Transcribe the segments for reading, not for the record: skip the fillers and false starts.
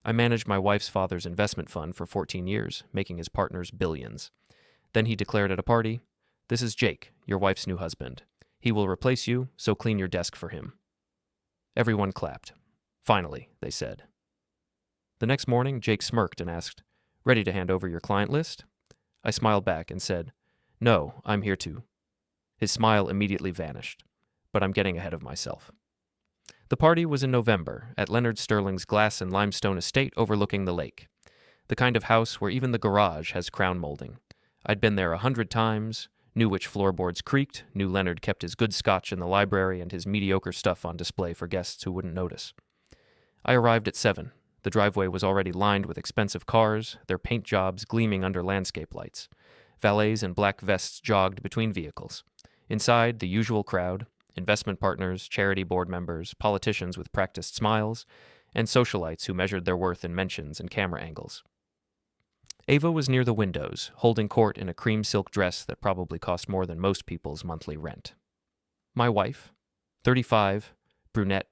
I managed my wife's father's investment fund for 14 years, making his partners billions. Then he declared at a party, "This is Jake, your wife's new husband. He will replace you, so clean your desk for him." Everyone clapped. "Finally," they said. The next morning, Jake smirked and asked, "Ready to hand over your client list?" I smiled back and said, "No, I'm here to." His smile immediately vanished, but I'm getting ahead of myself. The party was in November at Leonard Sterling's glass and limestone estate overlooking the lake, the kind of house where even the garage has crown molding. I'd been there 100 times, knew which floorboards creaked, knew Leonard kept his good scotch in the library and his mediocre stuff on display for guests who wouldn't notice. I arrived at 7. The driveway was already lined with expensive cars, their paint jobs gleaming under landscape lights. Valets in black vests jogged between vehicles. Inside, the usual crowd, investment partners, charity board members, politicians with practiced smiles, and socialites who measured their worth in mentions and camera angles. Ava was near the windows, holding court in a cream silk dress that probably cost more than most people's monthly rent. My wife, 35, brunette,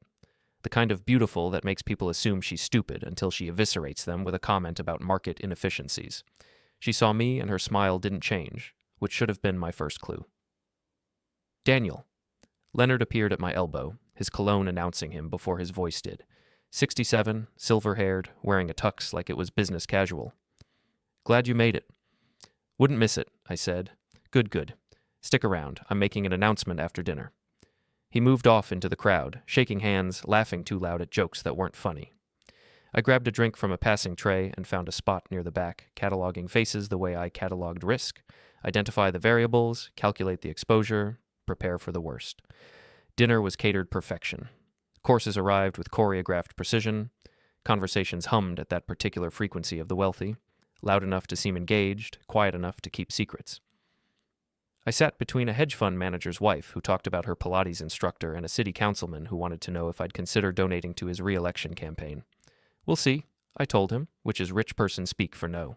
the kind of beautiful that makes people assume she's stupid until she eviscerates them with a comment about market inefficiencies. She saw me and her smile didn't change, which should have been my first clue. "Daniel." Leonard appeared at my elbow, his cologne announcing him before his voice did. 67, silver-haired, wearing a tux like it was business casual. "Glad you made it." "Wouldn't miss it," I said. Good. Stick around. I'm making an announcement after dinner." He moved off into the crowd, shaking hands, laughing too loud at jokes that weren't funny. I grabbed a drink from a passing tray and found a spot near the back, cataloging faces the way I cataloged risk, identify the variables, calculate the exposure, prepare for the worst. Dinner was catered perfection. Courses arrived with choreographed precision. Conversations hummed at that particular frequency of the wealthy, loud enough to seem engaged, quiet enough to keep secrets. I sat between a hedge fund manager's wife who talked about her Pilates instructor and a city councilman who wanted to know if I'd consider donating to his re-election campaign. "We'll see," I told him, which is rich person speak for no.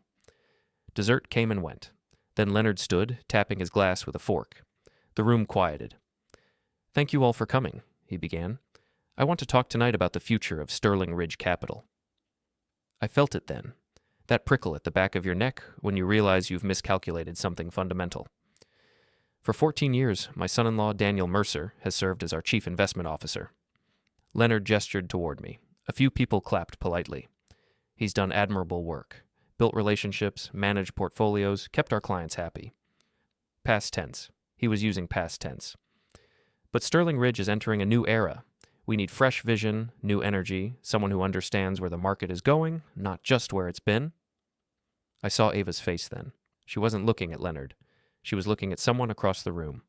Dessert came and went. Then Leonard stood, tapping his glass with a fork. The room quieted. "Thank you all for coming," he began. "I want to talk tonight about the future of Sterling Ridge Capital." I felt it then, that prickle at the back of your neck when you realize you've miscalculated something fundamental. For 14 years, my son-in-law Daniel Mercer has served as our chief investment officer. Leonard gestured toward me. A few people clapped politely. He's done admirable work, built relationships, managed portfolios, kept our clients happy. Past tense. He was using past tense. But Sterling Ridge is entering a new era. We need fresh vision, new energy, someone who understands where the market is going, not just where it's been. I saw Ava's face then. She wasn't looking at Leonard. She was looking at someone across the room.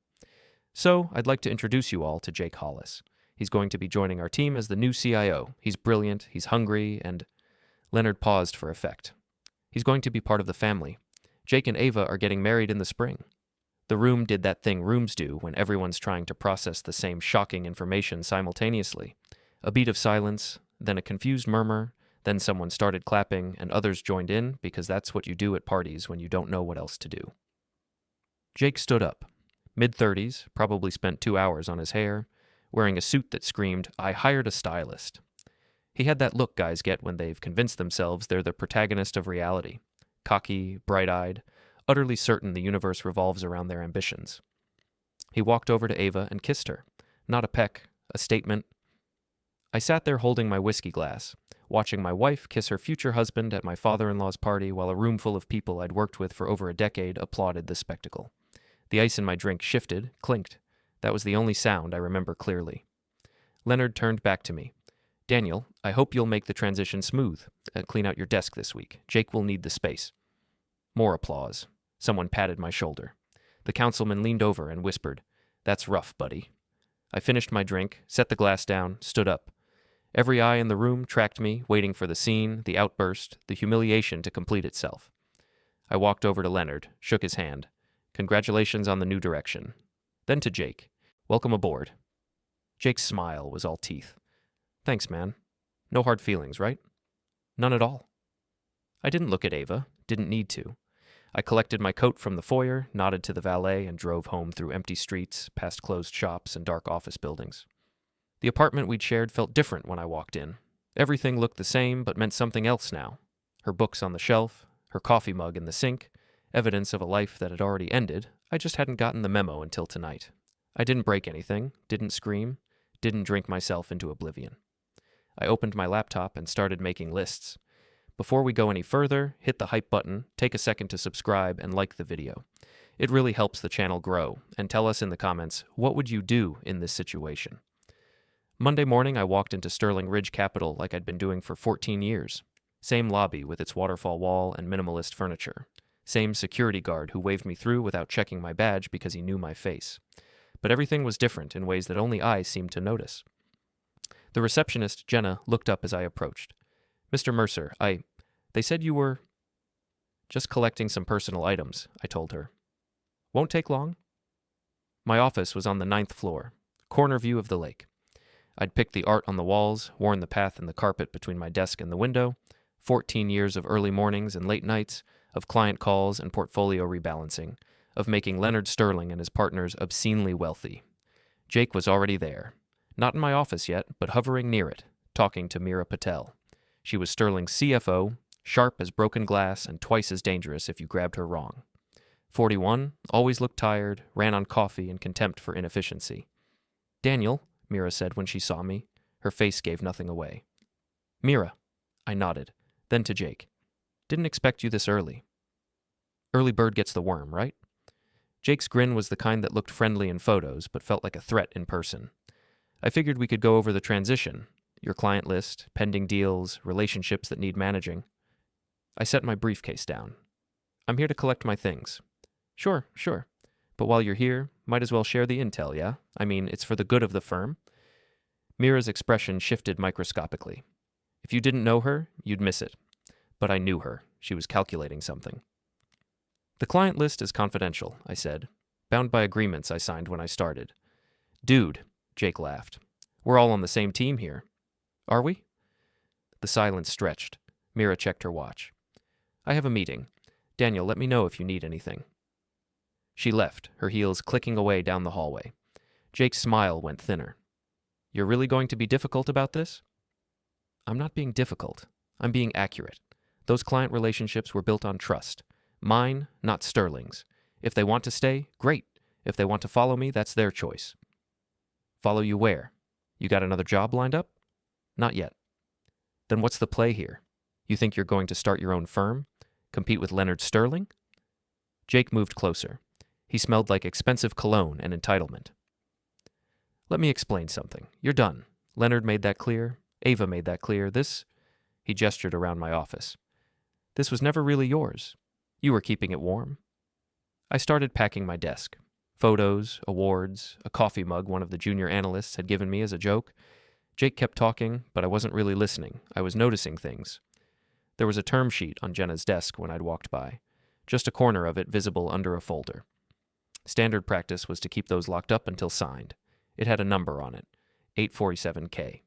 "So, I'd like to introduce you all to Jake Hollis. He's going to be joining our team as the new CIO. He's brilliant, he's hungry, and..." Leonard paused for effect. "He's going to be part of the family. Jake and Ava are getting married in the spring." The room did that thing rooms do when everyone's trying to process the same shocking information simultaneously. A beat of silence, then a confused murmur, then someone started clapping, and others joined in because that's what you do at parties when you don't know what else to do. Jake stood up. Mid-30s, probably spent 2 hours on his hair, wearing a suit that screamed, "I hired a stylist." He had that look guys get when they've convinced themselves they're the protagonist of reality. Cocky, bright-eyed, utterly certain the universe revolves around their ambitions. He walked over to Ava and kissed her. Not a peck, a statement. I sat there holding my whiskey glass, watching my wife kiss her future husband at my father-in-law's party while a room full of people I'd worked with for over a decade applauded the spectacle. The ice in my drink shifted, clinked. That was the only sound I remember clearly. Leonard turned back to me. "Daniel, I hope you'll make the transition smooth. Clean out your desk this week. Jake will need the space." More applause. Someone patted my shoulder. The councilman leaned over and whispered, "That's rough, buddy." I finished my drink, set the glass down, stood up. Every eye in the room tracked me, waiting for the scene, the outburst, the humiliation to complete itself. I walked over to Leonard, shook his hand. "Congratulations on the new direction." Then to Jake. "Welcome aboard." Jake's smile was all teeth. "Thanks, man. No hard feelings, right?" "None at all." I didn't look at Ava, didn't need to. I collected my coat from the foyer, nodded to the valet, and drove home through empty streets, past closed shops and dark office buildings. The apartment we'd shared felt different when I walked in. Everything looked the same but meant something else now. Her books on the shelf, her coffee mug in the sink, evidence of a life that had already ended. I just hadn't gotten the memo until tonight. I didn't break anything, didn't scream, didn't drink myself into oblivion. I opened my laptop and started making lists. Before we go any further, hit the hype button, take a second to subscribe, and like the video. It really helps the channel grow, and tell us in the comments, what would you do in this situation? Monday morning, I walked into Sterling Ridge Capital like I'd been doing for 14 years. Same lobby with its waterfall wall and minimalist furniture. Same security guard who waved me through without checking my badge because he knew my face. But everything was different in ways that only I seemed to notice. The receptionist, Jenna, looked up as I approached. "Mr. Mercer, they said you were..." "Just collecting some personal items," I told her. "Won't take long." My office was on the 9th floor, corner view of the lake. I'd picked the art on the walls, worn the path in the carpet between my desk and the window, 14 years of early mornings and late nights, of client calls and portfolio rebalancing, of making Leonard Sterling and his partners obscenely wealthy. Jake was already there. Not in my office yet, but hovering near it, talking to Meera Patel. She was Sterling's CFO, sharp as broken glass and twice as dangerous if you grabbed her wrong. 41, always looked tired, ran on coffee and contempt for inefficiency. "Daniel," Meera said when she saw me. Her face gave nothing away. "Meera." I nodded, then to Jake. "Didn't expect you this early." Early bird gets the worm, right? Jake's grin was the kind that looked friendly in photos, but felt like a threat in person. I figured we could go over the transition, your client list, pending deals, relationships that need managing. I set my briefcase down. "I'm here to collect my things." Sure. But while you're here, might as well share the intel, yeah? I mean, it's for the good of the firm." Meera's expression shifted microscopically. If you didn't know her, you'd miss it. But I knew her. She was calculating something. "The client list is confidential," I said, bound by agreements I signed when I started. "Dude," Jake laughed. "We're all on the same team here." "Are we?" The silence stretched. Meera checked her watch. "I have a meeting. Daniel, let me know if you need anything." She left, her heels clicking away down the hallway. Jake's smile went thinner. "You're really going to be difficult about this?" "I'm not being difficult. I'm being accurate. Those client relationships were built on trust. Mine, not Sterling's. If they want to stay, great. If they want to follow me, that's their choice." "Follow you where? You got another job lined up?" "Not yet." "Then what's the play here? You think you're going to start your own firm? Compete with Leonard Sterling?" Jake moved closer. He smelled like expensive cologne and entitlement. "Let me explain something. You're done. Leonard made that clear. Ava made that clear. He gestured around my office. "This was never really yours. You were keeping it warm." I started packing my desk. Photos, awards, a coffee mug one of the junior analysts had given me as a joke. Jake kept talking, but I wasn't really listening. I was noticing things. There was a term sheet on Jenna's desk when I'd walked by, just a corner of it visible under a folder. Standard practice was to keep those locked up until signed. It had a number on it, 847K.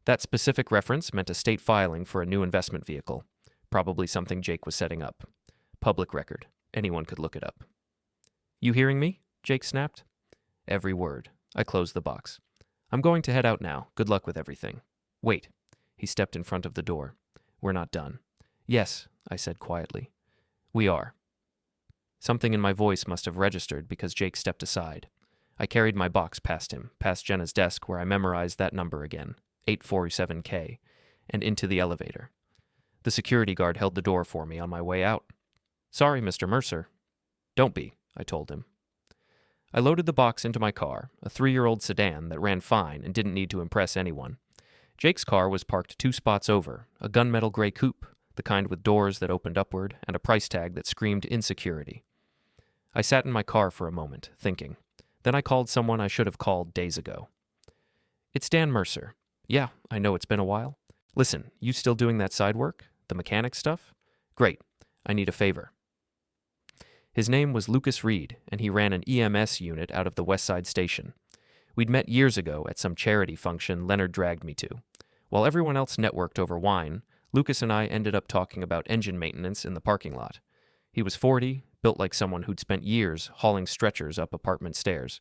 That specific reference meant a state filing for a new investment vehicle, probably something Jake was setting up. Public record. Anyone could look it up. "You hearing me?" Jake snapped. Every word. I closed the box. "I'm going to head out now. Good luck with everything." "Wait." He stepped in front of the door. "We're not done." "Yes," I said quietly. "We are." Something in my voice must have registered because Jake stepped aside. I carried my box past him, past Jenna's desk where I memorized that number again, 847K, and into the elevator. The security guard held the door for me on my way out. "Sorry, Mr. Mercer." "Don't be," I told him. I loaded the box into my car, a 3-year-old sedan that ran fine and didn't need to impress anyone. Jake's car was parked 2 spots over, a gunmetal gray coupe, the kind with doors that opened upward and a price tag that screamed insecurity. I sat in my car for a moment, thinking. Then I called someone I should have called days ago. "It's Dan Mercer." "Yeah, I know it's been a while." "Listen, you still doing that side work? The mechanic stuff?" "Great. I need a favor." His name was Lucas Reed, and he ran an EMS unit out of the West Side Station. We'd met years ago at some charity function Leonard dragged me to. While everyone else networked over wine, Lucas and I ended up talking about engine maintenance in the parking lot. He was 40, built like someone who'd spent years hauling stretchers up apartment stairs,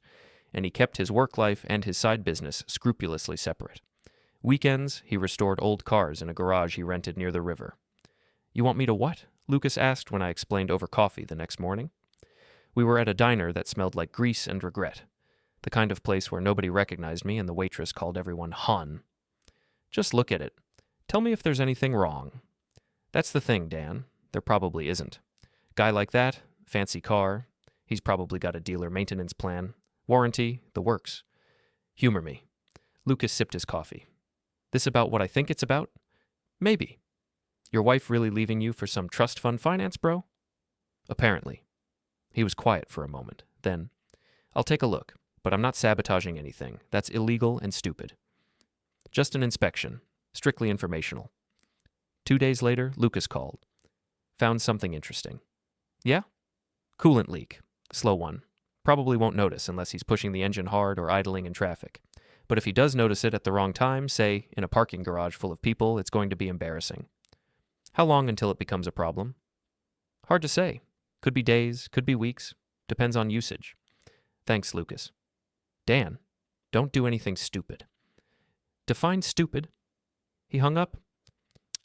and he kept his work life and his side business scrupulously separate. Weekends, he restored old cars in a garage he rented near the river. "You want me to what?" Lucas asked when I explained over coffee the next morning. We were at a diner that smelled like grease and regret, the kind of place where nobody recognized me and the waitress called everyone Hun. "Just look at it. Tell me if there's anything wrong." "That's the thing, Dan. There probably isn't. Guy like that, fancy car, he's probably got a dealer maintenance plan, warranty, the works. Humor me." Lucas sipped his coffee. "This about what I think it's about? Maybe. Your wife really leaving you for some trust fund finance, bro?" "Apparently." He was quiet for a moment. Then, "I'll take a look, but I'm not sabotaging anything. That's illegal and stupid. Just an inspection, strictly informational." 2 days later, Lucas called. "Found something interesting." "Yeah?" "Coolant leak. Slow one. Probably won't notice unless he's pushing the engine hard or idling in traffic. But if he does notice it at the wrong time, say in a parking garage full of people, it's going to be embarrassing." "How long until it becomes a problem?" "Hard to say. Could be days, could be weeks. Depends on usage." "Thanks, Lucas." "Dan, don't do anything stupid." "Define stupid." He hung up.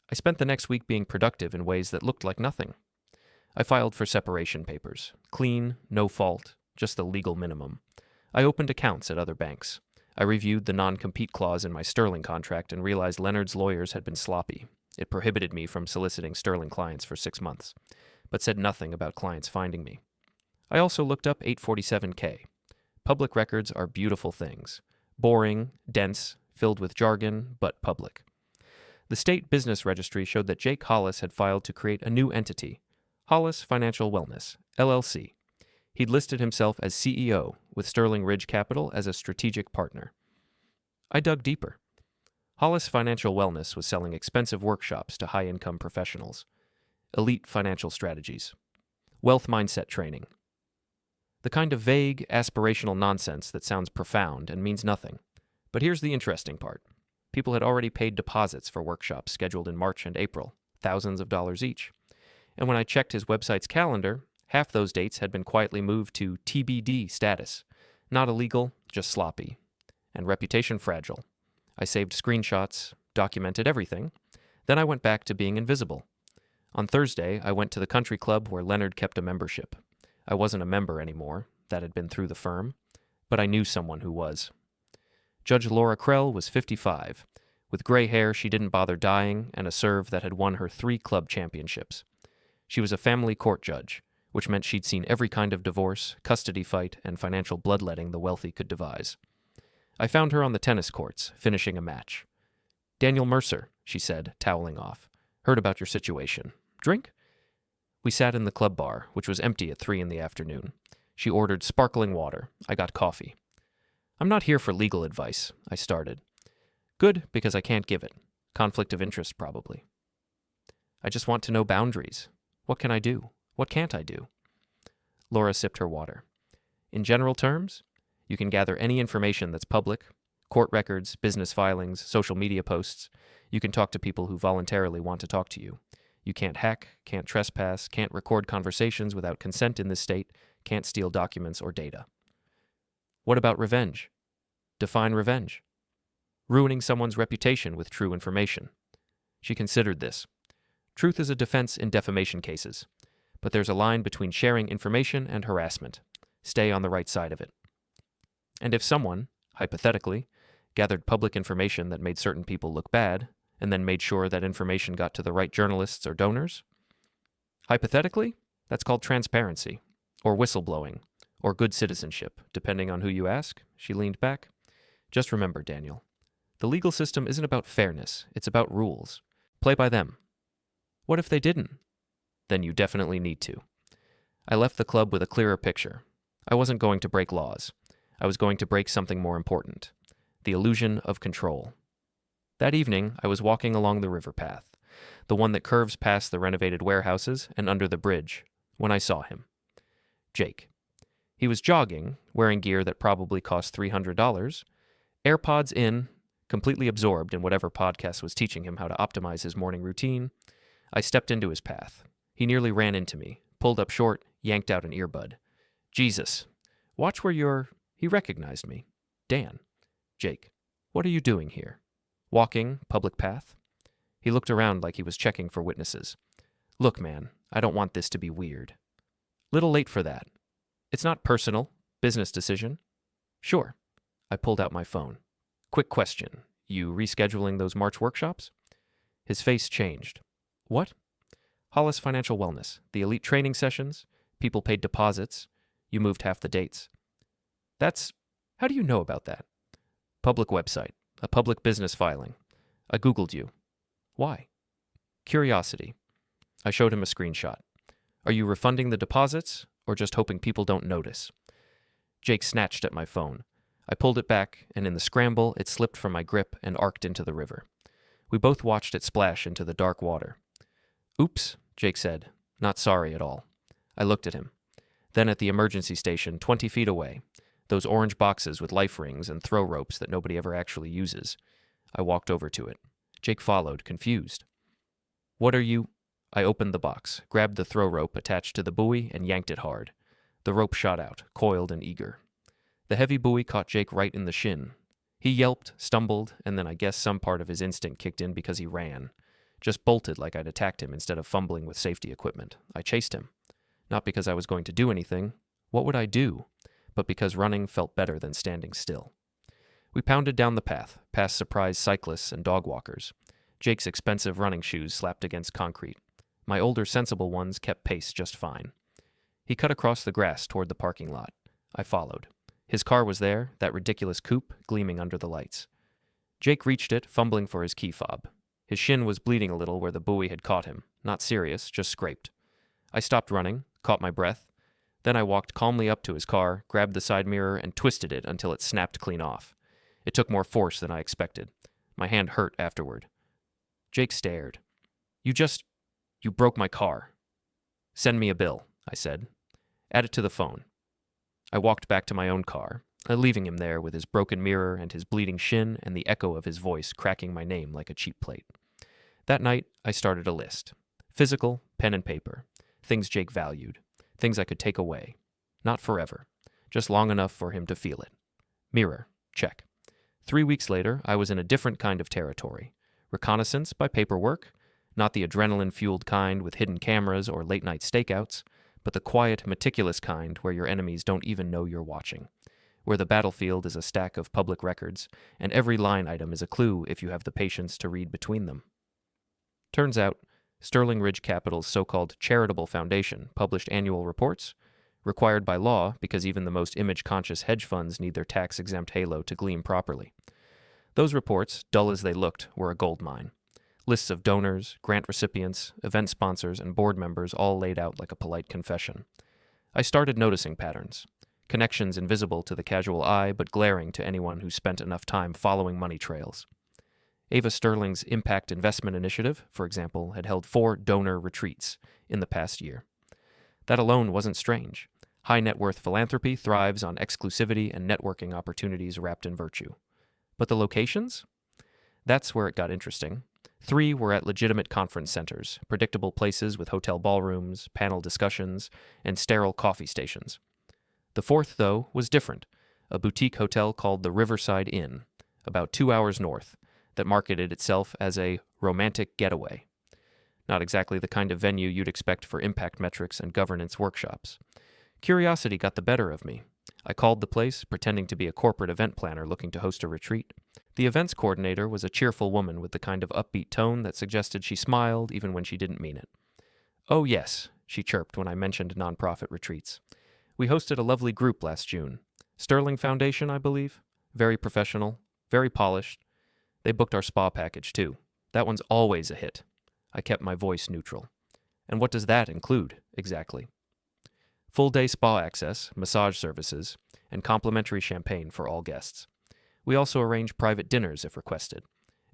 I spent the next week being productive in ways that looked like nothing. I filed for separation papers. Clean, no fault, just the legal minimum. I opened accounts at other banks. I reviewed the non-compete clause in my Sterling contract and realized Leonard's lawyers had been sloppy. It prohibited me from soliciting Sterling clients for 6 months, but said nothing about clients finding me. I also looked up 847K. Public records are beautiful things. Boring, dense, filled with jargon, but public. The state business registry showed that Jake Hollis had filed to create a new entity, Hollis Financial Wellness, LLC. He'd listed himself as CEO, with Sterling Ridge Capital as a strategic partner. I dug deeper. Hollis Financial Wellness was selling expensive workshops to high-income professionals, elite financial strategies, wealth mindset training, the kind of vague, aspirational nonsense that sounds profound and means nothing. But here's the interesting part. People had already paid deposits for workshops scheduled in March and April, thousands of dollars each. And when I checked his website's calendar, half those dates had been quietly moved to TBD status. Not illegal, just sloppy. And reputation fragile. I saved screenshots, documented everything. Then I went back to being invisible. On Thursday, I went to the country club where Leonard kept a membership. I wasn't a member anymore. That had been through the firm. But I knew someone who was. Judge Laura Krell was 55. With gray hair she didn't bother dyeing and a serve that had won her 3 club championships. She was a family court judge, which meant she'd seen every kind of divorce, custody fight, and financial bloodletting the wealthy could devise. I found her on the tennis courts, finishing a match. "Daniel Mercer," she said, toweling off. "Heard about your situation. Drink?" We sat in the club bar, which was empty at 3 in the afternoon. She ordered sparkling water. I got coffee. "I'm not here for legal advice," I started. "Good, because I can't give it. Conflict of interest, probably." "I just want to know boundaries. What can I do? What can't I do?" Laura sipped her water. "In general terms, you can gather any information that's public, court records, business filings, social media posts. You can talk to people who voluntarily want to talk to you. You can't hack, can't trespass, can't record conversations without consent in this state, can't steal documents or data." "What about revenge?" "Define revenge." "Ruining someone's reputation with true information." She considered this. "Truth is a defense in defamation cases. But there's a line between sharing information and harassment. Stay on the right side of it. And if someone, hypothetically, gathered public information that made certain people look bad, and then made sure that information got to the right journalists or donors? Hypothetically, that's called transparency, or whistleblowing, or good citizenship, depending on who you ask." She leaned back. "Just remember, Daniel, the legal system isn't about fairness, it's about rules. Play by them." "What if they didn't?" "Then you definitely need to." I left the club with a clearer picture. I wasn't going to break laws. I was going to break something more important, the illusion of control. That evening, I was walking along the river path, the one that curves past the renovated warehouses and under the bridge, when I saw him. Jake. He was jogging, wearing gear that probably cost $300, AirPods in, completely absorbed in whatever podcast was teaching him how to optimize his morning routine. I stepped into his path. He nearly ran into me, pulled up short, yanked out an earbud. "Jesus, watch where you're..." He recognized me. "Dan." "Jake, what are you doing here?" Walking, public path. He looked around like he was checking for witnesses. Look, man, I don't want this to be weird. Little late for that. It's not personal. Business decision. Sure. I pulled out my phone. Quick question. You rescheduling those March workshops? His face changed. What? Hollis Financial Wellness. The elite training sessions. People paid deposits. You moved half the dates. How do you know about that? Public website. A public business filing. I Googled you. Why? Curiosity. I showed him a screenshot. Are you refunding the deposits, or just hoping people don't notice? Jake snatched at my phone. I pulled it back, and in the scramble, it slipped from my grip and arced into the river. We both watched it splash into the dark water. Oops, Jake said, not sorry at all. I looked at him. Then at the emergency station 20 feet away, those orange boxes with life rings and throw ropes that nobody ever actually uses. I walked over to it. Jake followed, confused. What are you? I opened the box, grabbed the throw rope attached to the buoy, and yanked it hard. The rope shot out, coiled and eager. The heavy buoy caught Jake right in the shin. He yelped, stumbled, and then I guess some part of his instinct kicked in because he ran. Just bolted like I'd attacked him instead of fumbling with safety equipment. I chased him. Not because I was going to do anything. What would I do? But because running felt better than standing still. We pounded down the path, past surprised cyclists and dog walkers. Jake's expensive running shoes slapped against concrete. My older, sensible ones kept pace just fine. He cut across the grass toward the parking lot. I followed. His car was there, that ridiculous coupe, gleaming under the lights. Jake reached it, fumbling for his key fob. His shin was bleeding a little where the buoy had caught him. Not serious, just scraped. I stopped running, caught my breath. Then I walked calmly up to his car, grabbed the side mirror, and twisted it until it snapped clean off. It took more force than I expected. My hand hurt afterward. Jake stared. You broke my car. Send me a bill, I said. Add it to the phone. I walked back to my own car, leaving him there with his broken mirror and his bleeding shin and the echo of his voice cracking my name like a cheap plate. That night, I started a list. Physical, pen and paper. Things Jake valued. Things I could take away. Not forever. Just long enough for him to feel it. Mirror. Check. 3 weeks later, I was in a different kind of territory. Reconnaissance by paperwork. Not the adrenaline-fueled kind with hidden cameras or late-night stakeouts, but the quiet, meticulous kind where your enemies don't even know you're watching. Where the battlefield is a stack of public records, and every line item is a clue if you have the patience to read between them. Turns out, Sterling Ridge Capital's so-called charitable foundation published annual reports, required by law because even the most image-conscious hedge funds need their tax-exempt halo to gleam properly. Those reports, dull as they looked, were a goldmine. Lists of donors, grant recipients, event sponsors, and board members all laid out like a polite confession. I started noticing patterns. Connections invisible to the casual eye, but glaring to anyone who spent enough time following money trails. Ava Sterling's Impact Investment Initiative, for example, had held 4 donor retreats in the past year. That alone wasn't strange. High net worth philanthropy thrives on exclusivity and networking opportunities wrapped in virtue. But the locations? That's where it got interesting. 3 were at legitimate conference centers, predictable places with hotel ballrooms, panel discussions, and sterile coffee stations. The 4th, though, was different, a boutique hotel called the Riverside Inn, about 2 hours north, that marketed itself as a romantic getaway. Not exactly the kind of venue you'd expect for impact metrics and governance workshops. Curiosity got the better of me. I called the place, pretending to be a corporate event planner looking to host a retreat. The events coordinator was a cheerful woman with the kind of upbeat tone that suggested she smiled even when she didn't mean it. "Oh yes," she chirped when I mentioned nonprofit retreats. "We hosted a lovely group last June. Sterling Foundation, I believe. Very professional, very polished. They booked our spa package, too. That one's always a hit." I kept my voice neutral. "And what does that include, exactly?" "Full-day spa access, massage services, and complimentary champagne for all guests. We also arrange private dinners if requested.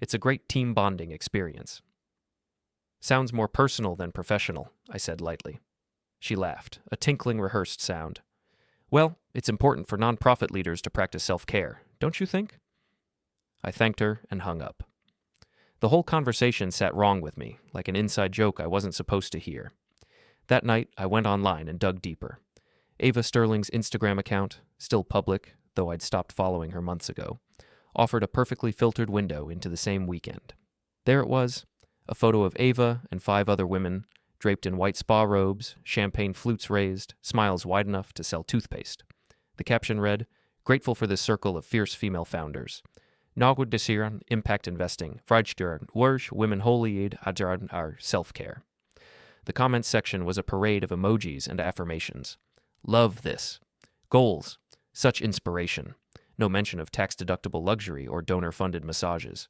It's a great team bonding experience." "Sounds more personal than professional," I said lightly. She laughed, a tinkling, rehearsed sound. "Well, it's important for nonprofit leaders to practice self-care, don't you think?" I thanked her and hung up. The whole conversation sat wrong with me, like an inside joke I wasn't supposed to hear. That night, I went online and dug deeper. Ava Sterling's Instagram account, still public, though I'd stopped following her months ago. offered a perfectly filtered window into the same weekend. There it was, a photo of Ava and 5 other women, draped in white spa robes, champagne flutes raised, smiles wide enough to sell toothpaste. The caption read, "Grateful for this circle of fierce female founders. Nagud desiran impact investing, vrijsturen worsh women holy adjaran our self-care." The comments section was a parade of emojis and affirmations. Love this. Goals. Such inspiration. No mention of tax-deductible luxury or donor-funded massages.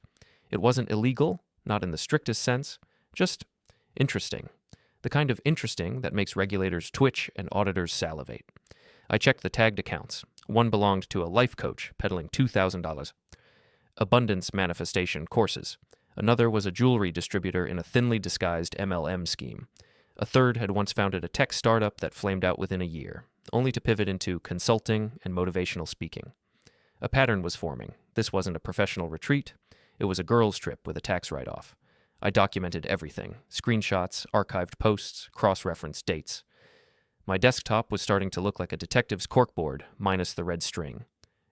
It wasn't illegal, not in the strictest sense, just interesting. The kind of interesting that makes regulators twitch and auditors salivate. I checked the tagged accounts. One belonged to a life coach peddling $2,000 abundance manifestation courses. Another was a jewelry distributor in a thinly disguised MLM scheme. A third had once founded a tech startup that flamed out within a year, only to pivot into consulting and motivational speaking. A pattern was forming. This wasn't a professional retreat. It was a girls' trip with a tax write-off. I documented everything: screenshots, archived posts, cross-referenced dates. My desktop was starting to look like a detective's corkboard, minus the red string.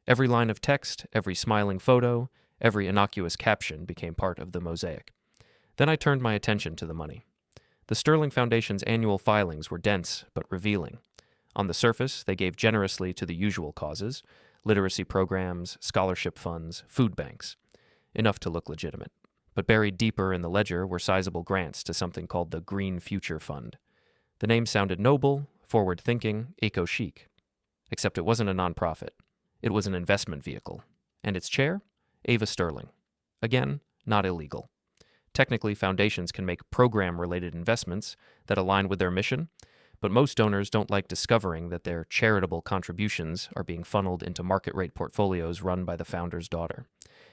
Every line of text, every smiling photo, every innocuous caption became part of the mosaic. Then I turned my attention to the money. The Sterling Foundation's annual filings were dense but revealing. On the surface, they gave generously to the usual causes: literacy programs, scholarship funds, food banks. Enough to look legitimate. But buried deeper in the ledger were sizable grants to something called the Green Future Fund. The name sounded noble, forward-thinking, eco-chic. Except it wasn't a nonprofit. It was an investment vehicle. And its chair? Ava Sterling. Again, not illegal. Technically, foundations can make program-related investments that align with their mission, but most donors don't like discovering that their charitable contributions are being funneled into market-rate portfolios run by the founder's daughter.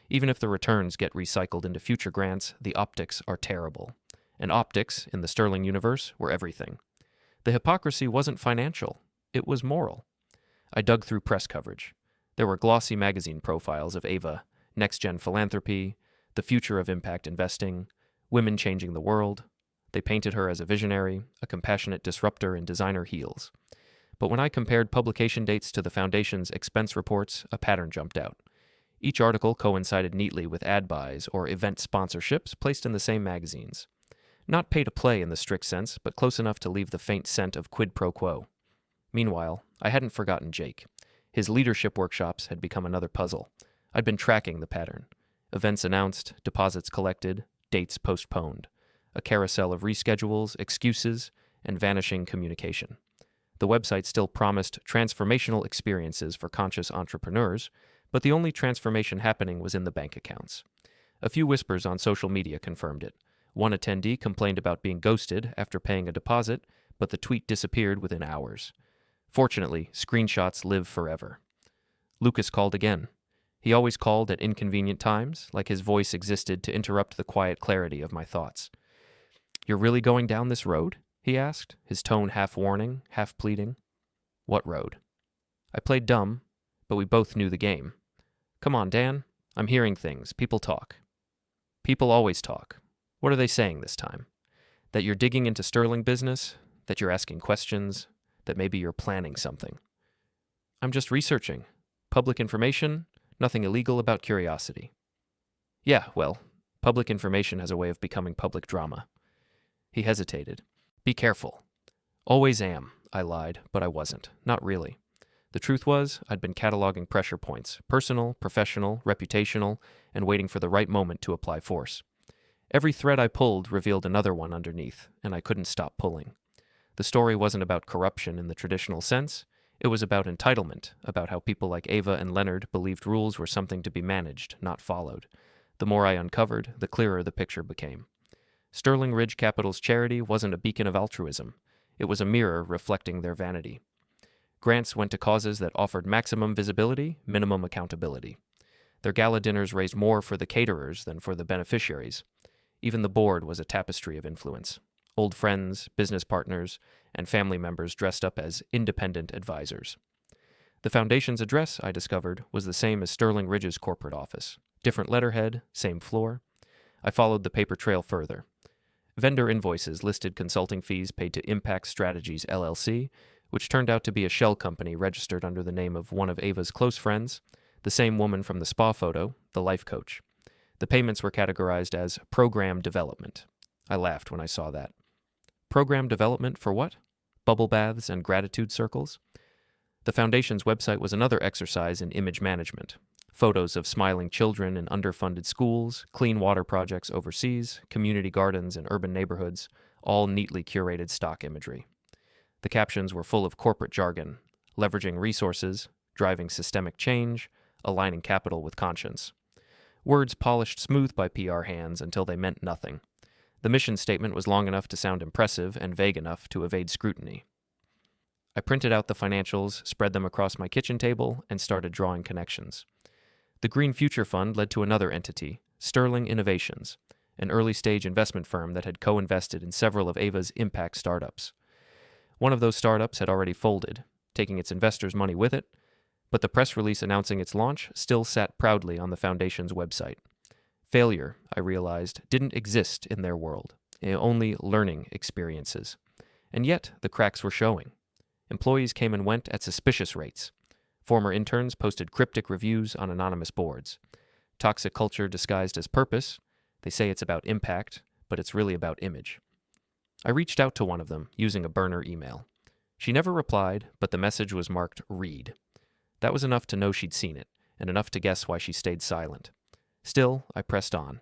Even if the returns get recycled into future grants, the optics are terrible. And optics, in the Sterling universe, were everything. The hypocrisy wasn't financial. It was moral. I dug through press coverage. There were glossy magazine profiles of Ava, next-gen philanthropy, the future of impact investing, women changing the world. They painted her as a visionary, a compassionate disruptor in designer heels. But when I compared publication dates to the foundation's expense reports, a pattern jumped out. Each article coincided neatly with ad buys or event sponsorships placed in the same magazines. Not pay-to-play in the strict sense, but close enough to leave the faint scent of quid pro quo. Meanwhile, I hadn't forgotten Jake. His leadership workshops had become another puzzle. I'd been tracking the pattern. Events announced, deposits collected, dates postponed. A carousel of reschedules, excuses, and vanishing communication. The website still promised transformational experiences for conscious entrepreneurs, but the only transformation happening was in the bank accounts. A few whispers on social media confirmed it. One attendee complained about being ghosted after paying a deposit, but the tweet disappeared within hours. Fortunately, screenshots live forever. Lucas called again. He always called at inconvenient times, like his voice existed to interrupt the quiet clarity of my thoughts. "You're really going down this road?" he asked, his tone half warning, half pleading. "What road?" I played dumb, but we both knew the game. "Come on, Dan. I'm hearing things. People talk." "People always talk. What are they saying this time? That you're digging into Sterling business? That you're asking questions? That maybe you're planning something?" "I'm just researching. Public information, nothing illegal about curiosity." "Yeah, well, public information has a way of becoming public drama." He hesitated. "Be careful." "Always am," I lied, but I wasn't. Not really. The truth was, I'd been cataloging pressure points, personal, professional, reputational, and waiting for the right moment to apply force. Every thread I pulled revealed another one underneath, and I couldn't stop pulling. The story wasn't about corruption in the traditional sense. It was about entitlement, about how people like Ava and Leonard believed rules were something to be managed, not followed. The more I uncovered, the clearer the picture became. Sterling Ridge Capital's charity wasn't a beacon of altruism. It was a mirror reflecting their vanity. Grants went to causes that offered maximum visibility, minimum accountability. Their gala dinners raised more for the caterers than for the beneficiaries. Even the board was a tapestry of influence. Old friends, business partners, and family members dressed up as independent advisors. The foundation's address, I discovered, was the same as Sterling Ridge's corporate office. Different letterhead, same floor. I followed the paper trail further. Vendor invoices listed consulting fees paid to Impact Strategies LLC, which turned out to be a shell company registered under the name of one of Ava's close friends. The same woman from the spa photo, the life coach. The payments were categorized as program development. I laughed when I saw that. Program development for what? Bubble baths and gratitude circles? The foundation's website was another exercise in image management. Photos of smiling children in underfunded schools, clean water projects overseas, community gardens in urban neighborhoods, all neatly curated stock imagery. The captions were full of corporate jargon, leveraging resources, driving systemic change, aligning capital with conscience. Words polished smooth by PR hands until they meant nothing. The mission statement was long enough to sound impressive and vague enough to evade scrutiny. I printed out the financials, spread them across my kitchen table, and started drawing connections. The Green Future Fund led to another entity, Sterling Innovations, an early-stage investment firm that had co-invested in several of Ava's impact startups. One of those startups had already folded, taking its investors' money with it, but the press release announcing its launch still sat proudly on the foundation's website. Failure, I realized, didn't exist in their world, only learning experiences. And yet, the cracks were showing. Employees came and went at suspicious rates. Former interns posted cryptic reviews on anonymous boards. Toxic culture disguised as purpose. They say it's about impact, but it's really about image. I reached out to one of them using a burner email. She never replied, but the message was marked read. That was enough to know she'd seen it, and enough to guess why she stayed silent. Still, I pressed on.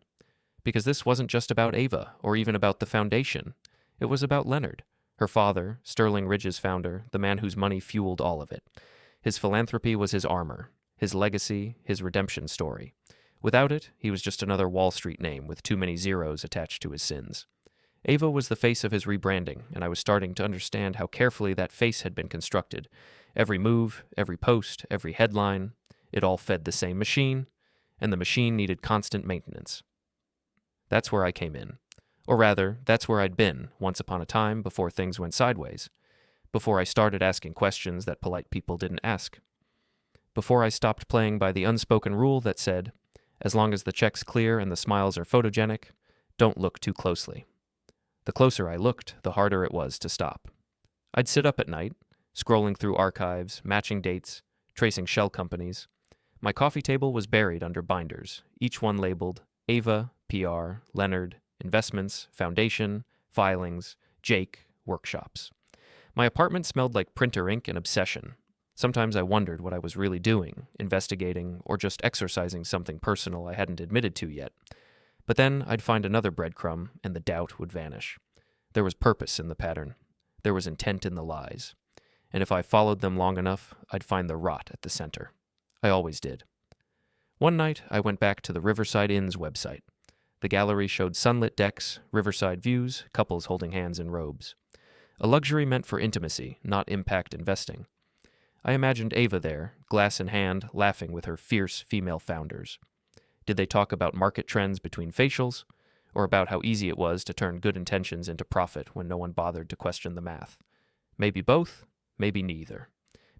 Because this wasn't just about Ava, or even about the foundation. It was about Leonard, her father, Sterling Ridge's founder, the man whose money fueled all of it. His philanthropy was his armor, his legacy, his redemption story. Without it, he was just another Wall Street name with too many zeros attached to his sins. Ava was the face of his rebranding, and I was starting to understand how carefully that face had been constructed. Every move, every post, every headline, it all fed the same machine, and the machine needed constant maintenance. That's where I came in. Or rather, that's where I'd been once upon a time before things went sideways. Before I started asking questions that polite people didn't ask. Before I stopped playing by the unspoken rule that said, as long as the check's clear and the smiles are photogenic, don't look too closely. The closer I looked, the harder it was to stop. I'd sit up at night, scrolling through archives, matching dates, tracing shell companies. My coffee table was buried under binders, each one labeled Ava, PR, Leonard, Investments, Foundation, Filings, Jake, Workshops. My apartment smelled like printer ink and obsession. Sometimes I wondered what I was really doing, investigating, or just exercising something personal I hadn't admitted to yet. But then I'd find another breadcrumb, and the doubt would vanish. There was purpose in the pattern. There was intent in the lies. And if I followed them long enough, I'd find the rot at the center. I always did. One night, I went back to the Riverside Inn's website. The gallery showed sunlit decks, riverside views, couples holding hands in robes. A luxury meant for intimacy, not impact investing. I imagined Ava there, glass in hand, laughing with her fierce female founders. Did they talk about market trends between facials, or about how easy it was to turn good intentions into profit when no one bothered to question the math? Maybe both, maybe neither.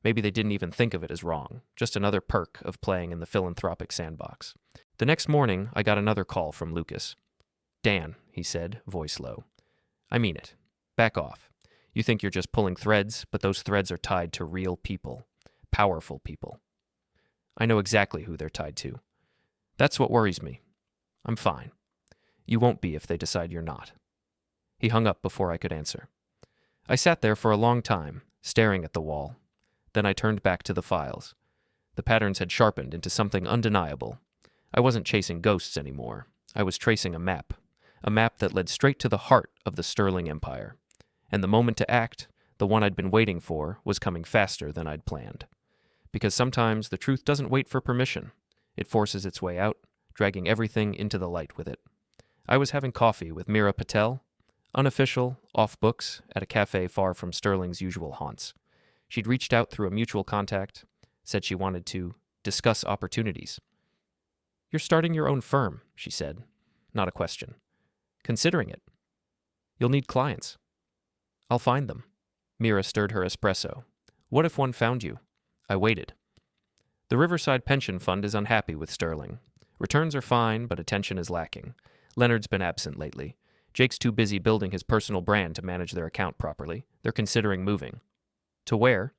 Maybe they didn't even think of it as wrong, just another perk of playing in the philanthropic sandbox. The next morning, I got another call from Lucas. Dan, he said, voice low. I mean it. Back off. You think you're just pulling threads, but those threads are tied to real people. Powerful people. I know exactly who they're tied to. That's what worries me. I'm fine. You won't be if they decide you're not. He hung up before I could answer. I sat there for a long time, staring at the wall. Then I turned back to the files. The patterns had sharpened into something undeniable. I wasn't chasing ghosts anymore. I was tracing a map that led straight to the heart of the Sterling Empire. And the moment to act, the one I'd been waiting for, was coming faster than I'd planned. Because sometimes the truth doesn't wait for permission. It forces its way out, dragging everything into the light with it. I was having coffee with Meera Patel, unofficial, off books, at a cafe far from Sterling's usual haunts. She'd reached out through a mutual contact, said she wanted to discuss opportunities. You're starting your own firm, she said. Not a question. Considering it. You'll need clients. I'll find them. Meera stirred her espresso. What if one found you? I waited. The Riverside Pension Fund is unhappy with Sterling. Returns are fine, but attention is lacking. Leonard's been absent lately. Jake's too busy building his personal brand to manage their account properly. They're considering moving. To where?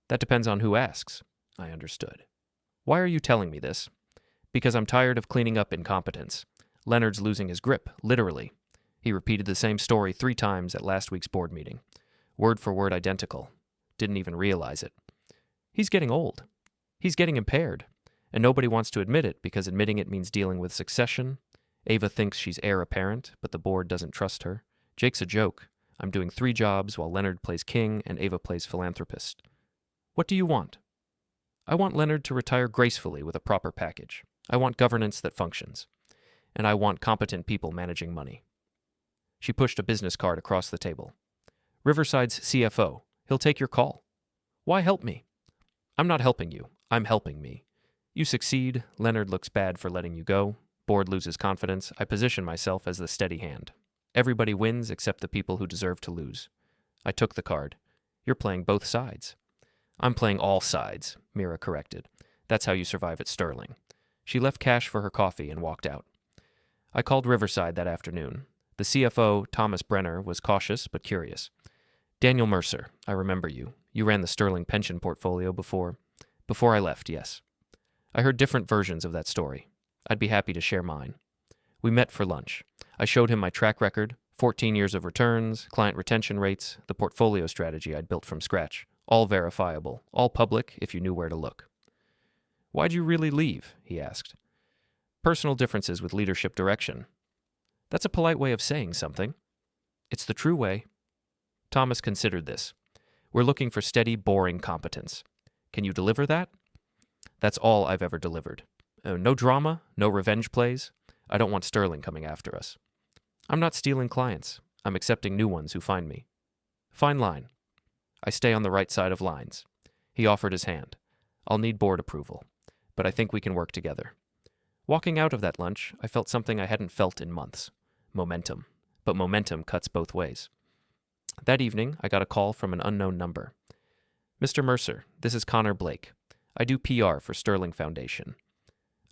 That depends on who asks. I understood. Why are you telling me this? Because I'm tired of cleaning up incompetence. Leonard's losing his grip, literally. He repeated the same story 3 times at last week's board meeting. Word for word identical. Didn't even realize it. He's getting old. He's getting impaired. And nobody wants to admit it because admitting it means dealing with succession. Ava thinks she's heir apparent, but the board doesn't trust her. Jake's a joke. I'm doing 3 jobs while Leonard plays king and Ava plays philanthropist. What do you want? I want Leonard to retire gracefully with a proper package. I want governance that functions. And I want competent people managing money. She pushed a business card across the table. Riverside's CFO. He'll take your call. Why help me? I'm not helping you. I'm helping me. You succeed. Leonard looks bad for letting you go. Board loses confidence. I position myself as the steady hand. Everybody wins except the people who deserve to lose. I took the card. You're playing both sides. I'm playing all sides, Mira corrected. That's how you survive at Sterling. She left cash for her coffee and walked out. I called Riverside that afternoon. The CFO, Thomas Brenner, was cautious but curious. Daniel Mercer, I remember you. You ran the Sterling pension portfolio before I left, yes. I heard different versions of that story. I'd be happy to share mine. We met for lunch. I showed him my track record, 14 years of returns, client retention rates, the portfolio strategy I'd built from scratch. All verifiable, all public if you knew where to look. Why'd you really leave? He asked. Personal differences with leadership direction. That's a polite way of saying something. It's the true way. Thomas considered this. We're looking for steady, boring competence. Can you deliver that? That's all I've ever delivered. No drama, no revenge plays. I don't want Sterling coming after us. I'm not stealing clients. I'm accepting new ones who find me. Fine line. I stay on the right side of lines. He offered his hand. I'll need board approval, but I think we can work together. Walking out of that lunch, I felt something I hadn't felt in months. Momentum. But momentum cuts both ways. That evening, I got a call from an unknown number. Mr. Mercer, this is Connor Blake. I do PR for Sterling Foundation.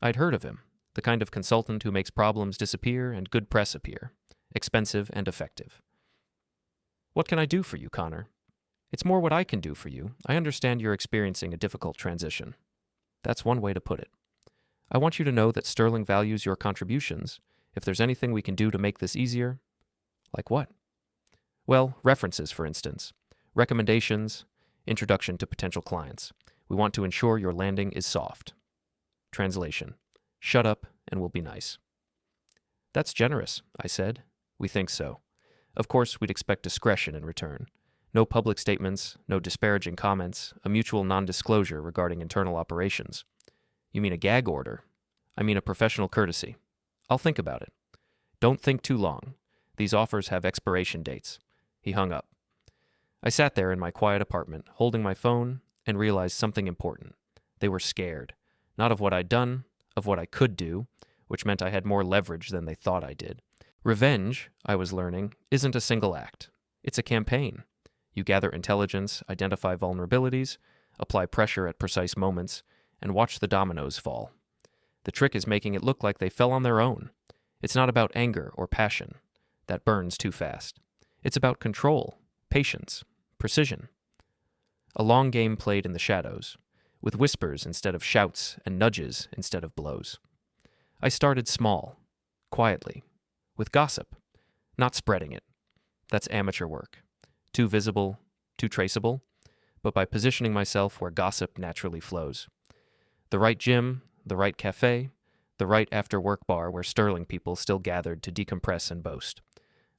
I'd heard of him, the kind of consultant who makes problems disappear and good press appear. Expensive and effective. What can I do for you, Connor? It's more what I can do for you. I understand you're experiencing a difficult transition. That's one way to put it. I want you to know that Sterling values your contributions. If there's anything we can do to make this easier. Like what? Well, references, for instance. Recommendations. Introduction to potential clients. We want to ensure your landing is soft. Translation. Shut up and we'll be nice. That's generous, I said. We think so. Of course, we'd expect discretion in return. No public statements, no disparaging comments, a mutual non-disclosure regarding internal operations. You mean a gag order? I mean a professional courtesy. I'll think about it. Don't think too long. These offers have expiration dates. He hung up. I sat there in my quiet apartment, holding my phone, and realized something important. They were scared. Not of what I'd done, of what I could do, which meant I had more leverage than they thought I did. Revenge, I was learning, isn't a single act. It's a campaign. You gather intelligence, identify vulnerabilities, apply pressure at precise moments, and watch the dominoes fall. The trick is making it look like they fell on their own. It's not about anger or passion. That burns too fast. It's about control, patience, precision. A long game played in the shadows, with whispers instead of shouts and nudges instead of blows. I started small, quietly, with gossip, not spreading it. That's amateur work. Too visible, too traceable, but by positioning myself where gossip naturally flows. The right gym, the right cafe, the right after-work bar where Sterling people still gathered to decompress and boast.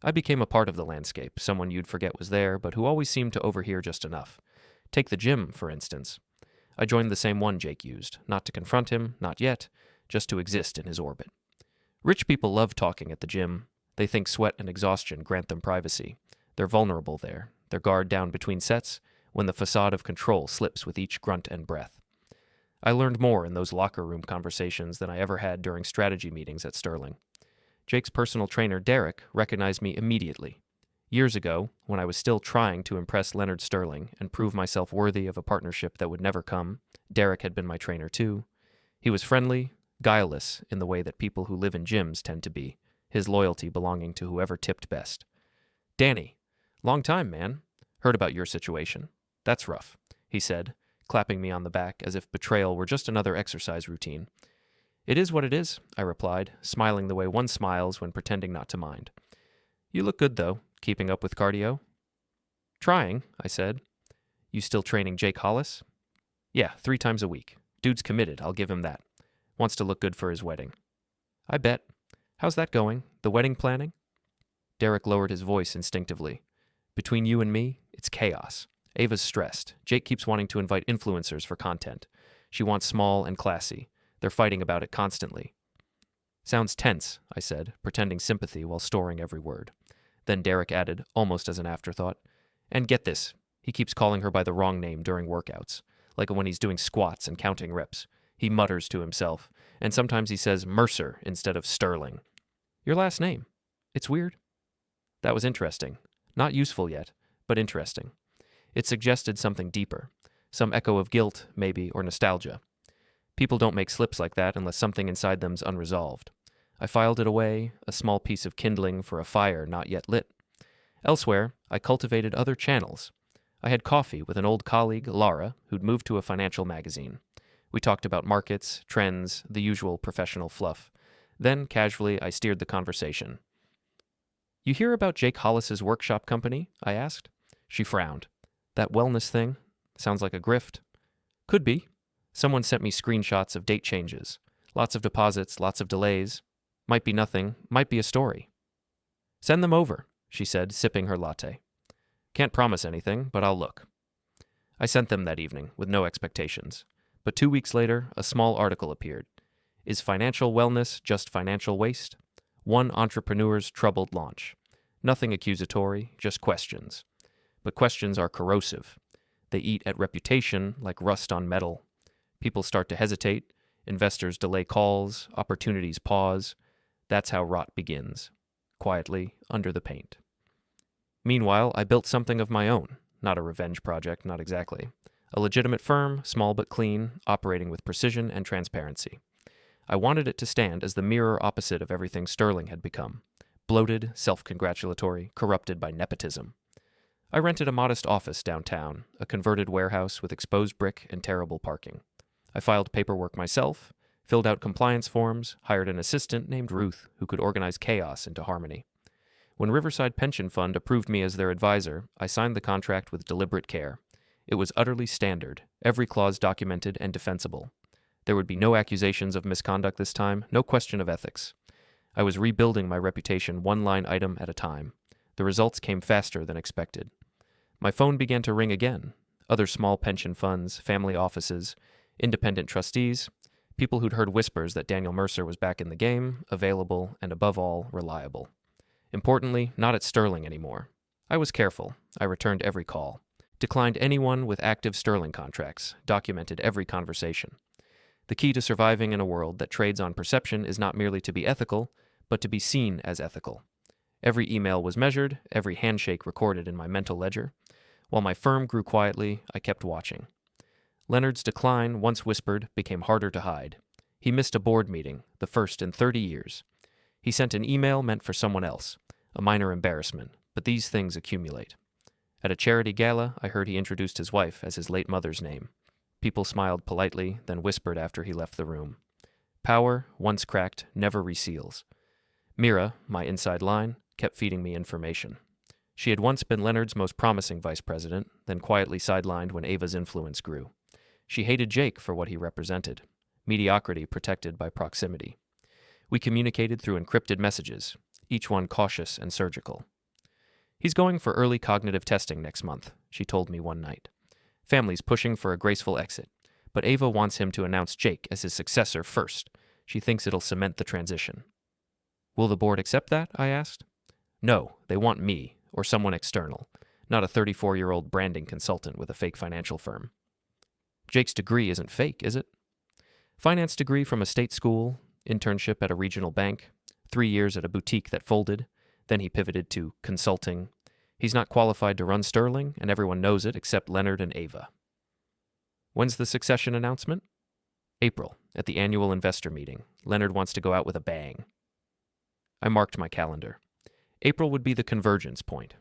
I became a part of the landscape, someone you'd forget was there, but who always seemed to overhear just enough. Take the gym, for instance. I joined the same one Jake used, not to confront him, not yet, just to exist in his orbit. Rich people love talking at the gym. They think sweat and exhaustion grant them privacy. They're vulnerable there, their guard down between sets, when the facade of control slips with each grunt and breath. I learned more in those locker room conversations than I ever had during strategy meetings at Sterling. Jake's personal trainer, Derek, recognized me immediately. Years ago, when I was still trying to impress Leonard Sterling and prove myself worthy of a partnership that would never come, Derek had been my trainer too. He was friendly, guileless in the way that people who live in gyms tend to be, his loyalty belonging to whoever tipped best. Danny, long time, man. Heard about your situation. That's rough, he said, clapping me on the back as if betrayal were just another exercise routine. "It is what it is," I replied, smiling the way one smiles when pretending not to mind. "You look good, though. Keeping up with cardio?" "Trying," I said. "You still training Jake Hollis?" "Yeah, 3 times a week. Dude's committed, I'll give him that. Wants to look good for his wedding." "I bet. How's that going? The wedding planning?" Derek lowered his voice instinctively. "Between you and me, it's chaos. Ava's stressed. Jake keeps wanting to invite influencers for content. She wants small and classy. They're fighting about it constantly." "Sounds tense," I said, pretending sympathy while storing every word. Then Derek added, almost as an afterthought, "And get this, he keeps calling her by the wrong name during workouts, like when he's doing squats and counting reps. He mutters to himself, and sometimes he says Mercer instead of Sterling. Your last name. It's weird." That was interesting. Not useful yet, but interesting. It suggested something deeper. Some echo of guilt, maybe, or nostalgia. People don't make slips like that unless something inside them's unresolved. I filed it away, a small piece of kindling for a fire not yet lit. Elsewhere, I cultivated other channels. I had coffee with an old colleague, Laura, who'd moved to a financial magazine. We talked about markets, trends, the usual professional fluff. Then, casually, I steered the conversation. "You hear about Jake Hollis's workshop company?" I asked. She frowned. "That wellness thing? Sounds like a grift." "Could be. Someone sent me screenshots of date changes. Lots of deposits, lots of delays. Might be nothing, might be a story." "Send them over," she said, sipping her latte. "Can't promise anything, but I'll look." I sent them that evening, with no expectations. But 2 weeks later, a small article appeared. "Is financial wellness just financial waste? One entrepreneur's troubled launch." Nothing accusatory, just questions. But questions are corrosive. They eat at reputation like rust on metal. People start to hesitate. Investors delay calls. Opportunities pause. That's how rot begins. Quietly, under the paint. Meanwhile, I built something of my own. Not a revenge project, not exactly. A legitimate firm, small but clean, operating with precision and transparency. I wanted it to stand as the mirror opposite of everything Sterling had become. Bloated, self-congratulatory, corrupted by nepotism. I rented a modest office downtown, a converted warehouse with exposed brick and terrible parking. I filed paperwork myself, filled out compliance forms, hired an assistant named Ruth who could organize chaos into harmony. When Riverside Pension Fund approved me as their advisor, I signed the contract with deliberate care. It was utterly standard, every clause documented and defensible. There would be no accusations of misconduct this time, no question of ethics. I was rebuilding my reputation one line item at a time. The results came faster than expected. My phone began to ring again. Other small pension funds, family offices, independent trustees, people who'd heard whispers that Daniel Mercer was back in the game, available, and above all, reliable. Importantly, not at Sterling anymore. I was careful. I returned every call. Declined anyone with active Sterling contracts, documented every conversation. The key to surviving in a world that trades on perception is not merely to be ethical, but to be seen as ethical. Every email was measured, every handshake recorded in my mental ledger. While my firm grew quietly, I kept watching. Leonard's decline, once whispered, became harder to hide. He missed a board meeting, the first in 30 years. He sent an email meant for someone else, a minor embarrassment, but these things accumulate. At a charity gala, I heard he introduced his wife as his late mother's name. People smiled politely, then whispered after he left the room. Power, once cracked, never reseals. Mira, my inside line, kept feeding me information. She had once been Leonard's most promising vice president, then quietly sidelined when Ava's influence grew. She hated Jake for what he represented. Mediocrity protected by proximity. We communicated through encrypted messages, each one cautious and surgical. "He's going for early cognitive testing next month," she told me one night. "Family's pushing for a graceful exit, but Ava wants him to announce Jake as his successor first. She thinks it'll cement the transition." "Will the board accept that?" I asked. "No, they want me, or someone external, not a 34-year-old branding consultant with a fake financial firm." "Jake's degree isn't fake, is it?" "Finance degree from a state school, internship at a regional bank, 3 years at a boutique that folded. Then he pivoted to consulting. He's not qualified to run Sterling, and everyone knows it except Leonard and Ava." "When's the succession announcement?" "April, at the annual investor meeting. Leonard wants to go out with a bang." I marked my calendar. April would be the convergence point.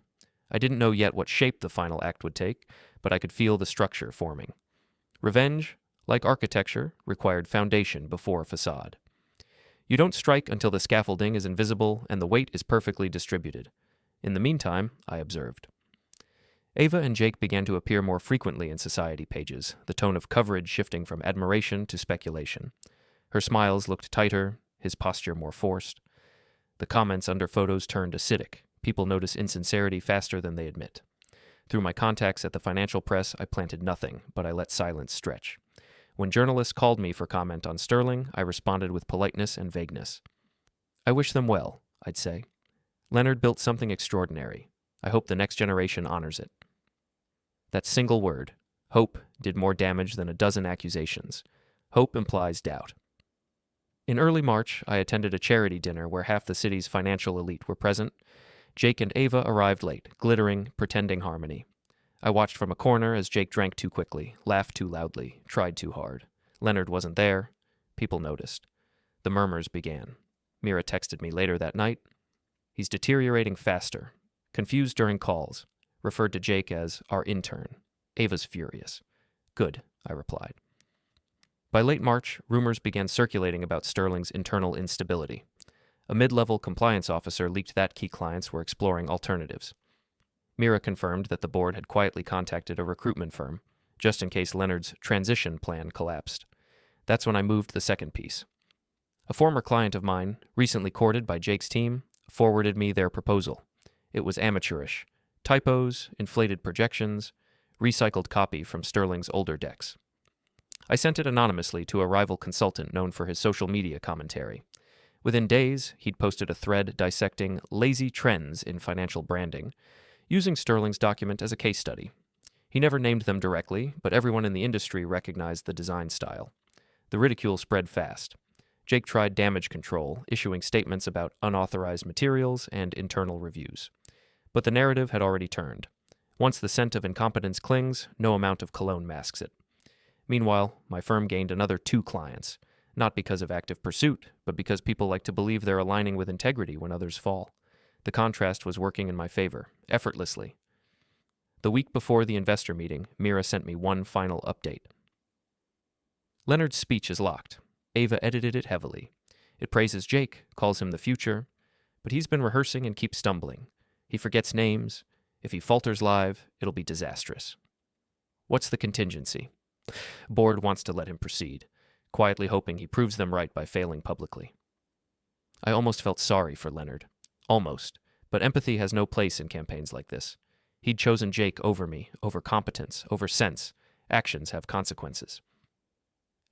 I didn't know yet what shape the final act would take, but I could feel the structure forming. Revenge, like architecture, required foundation before facade. You don't strike until the scaffolding is invisible and the weight is perfectly distributed. In the meantime, I observed. Ava and Jake began to appear more frequently in society pages, the tone of coverage shifting from admiration to speculation. Her smiles looked tighter, his posture more forced. The comments under photos turned acidic. People notice insincerity faster than they admit. Through my contacts at the financial press, I planted nothing, but I let silence stretch. When journalists called me for comment on Sterling, I responded with politeness and vagueness. I wish them well, I'd say. Leonard built something extraordinary. I hope the next generation honors it. That single word, hope, did more damage than a dozen accusations. Hope implies doubt. In early March, I attended a charity dinner where half the city's financial elite were present. Jake and Ava arrived late, glittering, pretending harmony. I watched from a corner as Jake drank too quickly, laughed too loudly, tried too hard. Leonard wasn't there. People noticed. The murmurs began. Mira texted me later that night. He's deteriorating faster. Confused during calls. Referred to Jake as our intern. Ava's furious. Good, I replied. By late March, rumors began circulating about Sterling's internal instability. A mid-level compliance officer leaked that key clients were exploring alternatives. Mira confirmed that the board had quietly contacted a recruitment firm, just in case Leonard's transition plan collapsed. That's when I moved the second piece. A former client of mine, recently courted by Jake's team, forwarded me their proposal. It was amateurish. Typos, inflated projections, recycled copy from Sterling's older decks. I sent it anonymously to a rival consultant known for his social media commentary. Within days, he'd posted a thread dissecting lazy trends in financial branding, using Sterling's document as a case study. He never named them directly, but everyone in the industry recognized the design style. The ridicule spread fast. Jake tried damage control, issuing statements about unauthorized materials and internal reviews. But the narrative had already turned. Once the scent of incompetence clings, no amount of cologne masks it. Meanwhile, my firm gained another 2 clients, not because of active pursuit, but because people like to believe they're aligning with integrity when others fall. The contrast was working in my favor, effortlessly. The week before the investor meeting, Mira sent me one final update. Leonard's speech is locked. Ava edited it heavily. It praises Jake, calls him the future, but he's been rehearsing and keeps stumbling. He forgets names. If he falters live, it'll be disastrous. What's the contingency? Board wants to let him proceed, quietly hoping he proves them right by failing publicly. I almost felt sorry for Leonard. Almost. But empathy has no place in campaigns like this. He'd chosen Jake over me, over competence, over sense. Actions have consequences.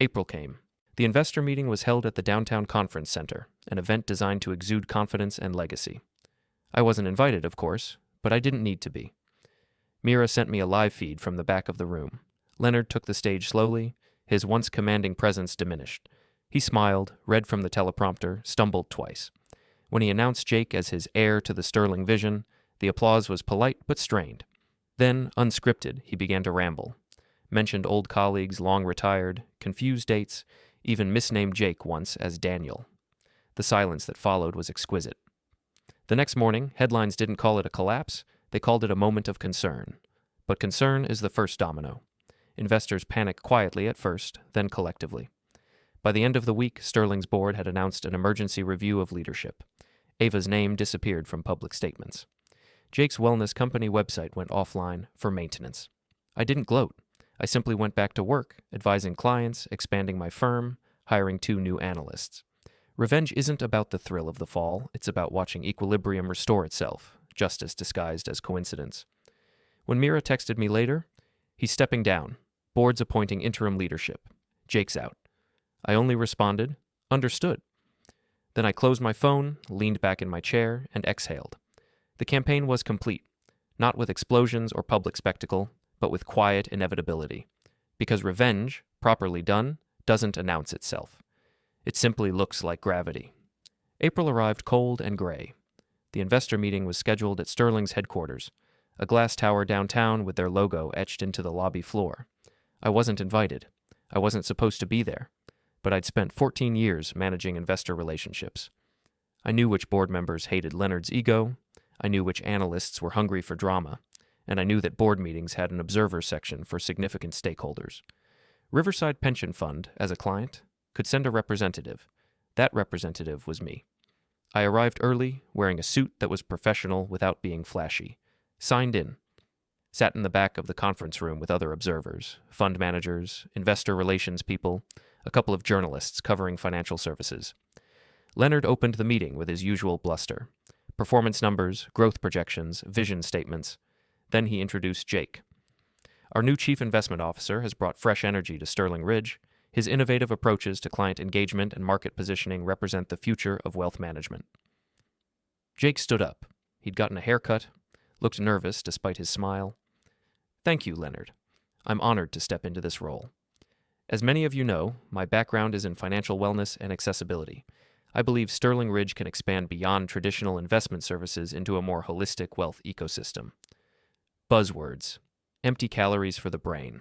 April came. The investor meeting was held at the downtown conference center, an event designed to exude confidence and legacy. I wasn't invited, of course, but I didn't need to be. Mira sent me a live feed from the back of the room. Leonard took the stage slowly. His once commanding presence diminished. He smiled, read from the teleprompter, stumbled twice. When he announced Jake as his heir to the Sterling vision, the applause was polite but strained. Then, unscripted, he began to ramble. Mentioned old colleagues long retired, confused dates, even misnamed Jake once as Daniel. The silence that followed was exquisite. The next morning, headlines didn't call it a collapse, they called it a moment of concern. But concern is the first domino. Investors panicked quietly at first, then collectively. By the end of the week, Sterling's board had announced an emergency review of leadership. Ava's name disappeared from public statements. Jake's wellness company website went offline for maintenance. I didn't gloat. I simply went back to work, advising clients, expanding my firm, hiring 2 new analysts. Revenge isn't about the thrill of the fall, it's about watching equilibrium restore itself, justice disguised as coincidence. When Mira texted me later, he's stepping down, board's appointing interim leadership. Jake's out. I only responded, understood. Then I closed my phone, leaned back in my chair, and exhaled. The campaign was complete, not with explosions or public spectacle, but with quiet inevitability. Because revenge, properly done, doesn't announce itself. It simply looks like gravity. April arrived cold and gray. The investor meeting was scheduled at Sterling's headquarters, a glass tower downtown with their logo etched into the lobby floor. I wasn't invited. I wasn't supposed to be there. But I'd spent 14 years managing investor relationships. I knew which board members hated Leonard's ego, I knew which analysts were hungry for drama, and I knew that board meetings had an observer section for significant stakeholders. Riverside Pension Fund, as a client, could send a representative. That representative was me. I arrived early, wearing a suit that was professional without being flashy. Signed in. Sat in the back of the conference room with other observers, fund managers, investor relations people, a couple of journalists covering financial services. Leonard opened the meeting with his usual bluster. Performance numbers, growth projections, vision statements. Then he introduced Jake. Our new chief investment officer has brought fresh energy to Sterling Ridge. His innovative approaches to client engagement and market positioning represent the future of wealth management. Jake stood up. He'd gotten a haircut, looked nervous despite his smile. Thank you, Leonard. I'm honored to step into this role. As many of you know, my background is in financial wellness and accessibility. I believe Sterling Ridge can expand beyond traditional investment services into a more holistic wealth ecosystem. Buzzwords. Empty calories for the brain.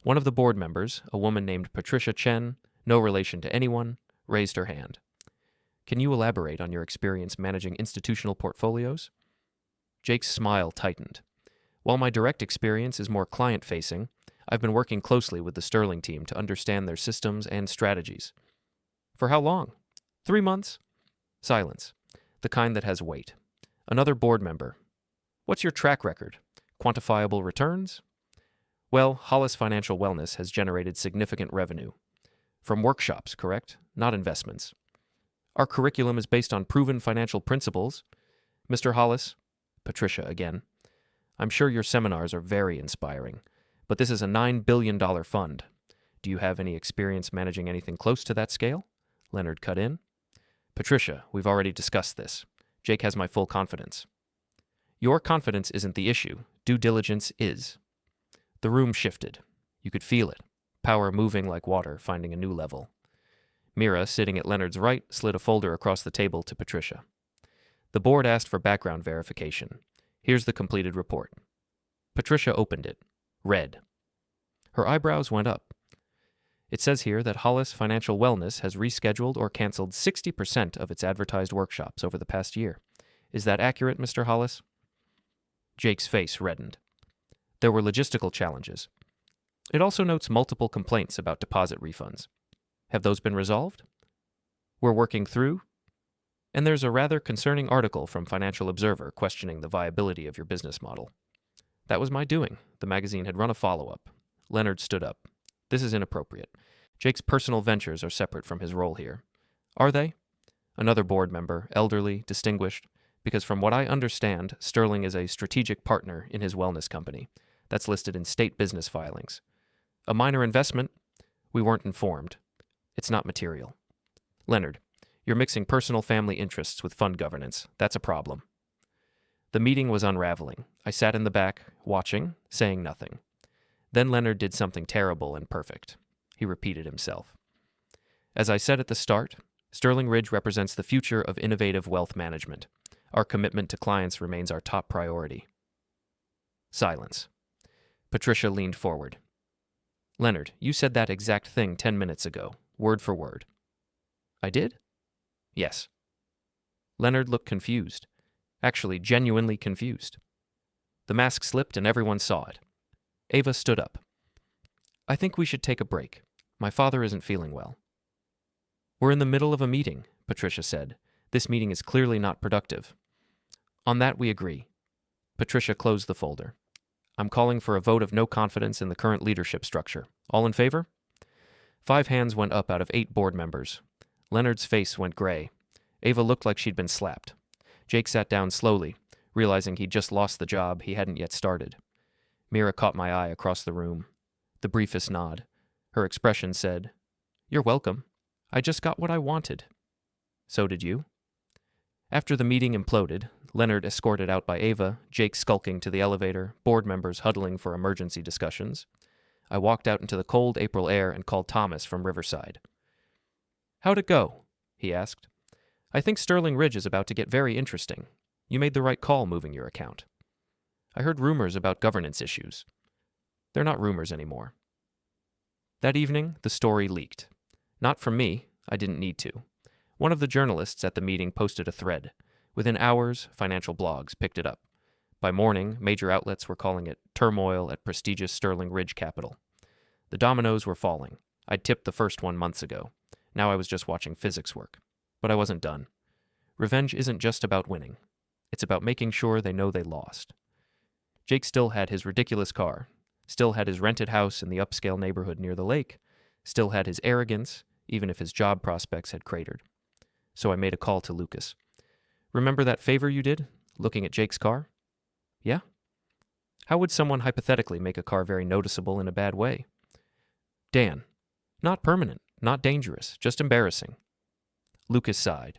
One of the board members, a woman named Patricia Chen, no relation to anyone, raised her hand. Can you elaborate on your experience managing institutional portfolios? Jake's smile tightened. While my direct experience is more client-facing, I've been working closely with the Sterling team to understand their systems and strategies. For how long? 3 months? Silence. The kind that has weight. Another board member. What's your track record? Quantifiable returns? Well, Hollis Financial Wellness has generated significant revenue. From workshops, correct? Not investments. Our curriculum is based on proven financial principles. Mr. Hollis, Patricia again, I'm sure your seminars are very inspiring, but this is a $9 billion fund. Do you have any experience managing anything close to that scale? Leonard cut in. Patricia, we've already discussed this. Jake has my full confidence. Your confidence isn't the issue. Due diligence is. The room shifted. You could feel it. Power moving like water, finding a new level. Mira, sitting at Leonard's right, slid a folder across the table to Patricia. The board asked for background verification. Here's the completed report. Patricia opened it. Read. Her eyebrows went up. It says here that Hollis Financial Wellness has rescheduled or canceled 60% of its advertised workshops over the past year. Is that accurate, Mr. Hollis? Jake's face reddened. There were logistical challenges. It also notes multiple complaints about deposit refunds. Have those been resolved? We're working through. And there's a rather concerning article from Financial Observer questioning the viability of your business model. That was my doing. The magazine had run a follow-up. Leonard stood up. This is inappropriate. Jake's personal ventures are separate from his role here. Are they? Another board member, elderly, distinguished, because from what I understand, Sterling is a strategic partner in his wellness company. That's listed in state business filings. A minor investment? We weren't informed. It's not material. Leonard, you're mixing personal family interests with fund governance. That's a problem. The meeting was unraveling. I sat in the back, watching, saying nothing. Then Leonard did something terrible and perfect. He repeated himself. As I said at the start, Sterling Ridge represents the future of innovative wealth management. Our commitment to clients remains our top priority. Silence. Patricia leaned forward. Leonard, you said that exact thing 10 minutes ago, word for word. I did? Yes. Leonard looked confused. Actually, genuinely confused. The mask slipped and everyone saw it. Ava stood up. I think we should take a break. My father isn't feeling well. We're in the middle of a meeting, Patricia said. This meeting is clearly not productive. On that we agree. Patricia closed the folder. I'm calling for a vote of no confidence in the current leadership structure. All in favor? 5 hands went up out of 8 board members. Leonard's face went gray. Ava looked like she'd been slapped. Jake sat down slowly, realizing he'd just lost the job he hadn't yet started. Mira caught my eye across the room. The briefest nod. Her expression said, You're welcome. I just got what I wanted. So did you? After the meeting imploded, Leonard escorted out by Ava, Jake skulking to the elevator, board members huddling for emergency discussions. I walked out into the cold April air and called Thomas from Riverside. How'd it go? He asked. I think Sterling Ridge is about to get very interesting. You made the right call moving your account. I heard rumors about governance issues. They're not rumors anymore. That evening, the story leaked. Not from me. I didn't need to. One of the journalists at the meeting posted a thread. Within hours, financial blogs picked it up. By morning, major outlets were calling it turmoil at prestigious Sterling Ridge capital. The dominoes were falling. I'd tipped the first one months ago. Now I was just watching physics work. But I wasn't done. Revenge isn't just about winning. It's about making sure they know they lost. Jake still had his ridiculous car, still had his rented house in the upscale neighborhood near the lake, still had his arrogance, even if his job prospects had cratered. So I made a call to Lucas. Remember that favor you did, looking at Jake's car? Yeah? How would someone hypothetically make a car very noticeable in a bad way? Dan. Not permanent, not dangerous, just embarrassing. Lucas sighed.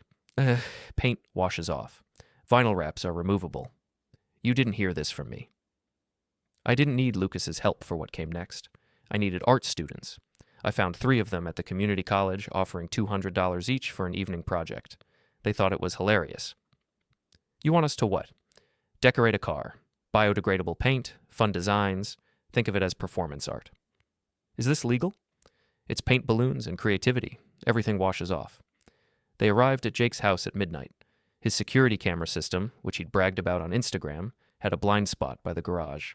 Paint washes off. Vinyl wraps are removable. You didn't hear this from me. I didn't need Lucas's help for what came next. I needed art students. I found 3 of them at the community college offering $200 each for an evening project. They thought it was hilarious. You want us to what? Decorate a car. Biodegradable paint, fun designs. Think of it as performance art. Is this legal? It's paint balloons and creativity. Everything washes off. They arrived at Jake's house at midnight. His security camera system, which he'd bragged about on Instagram, had a blind spot by the garage.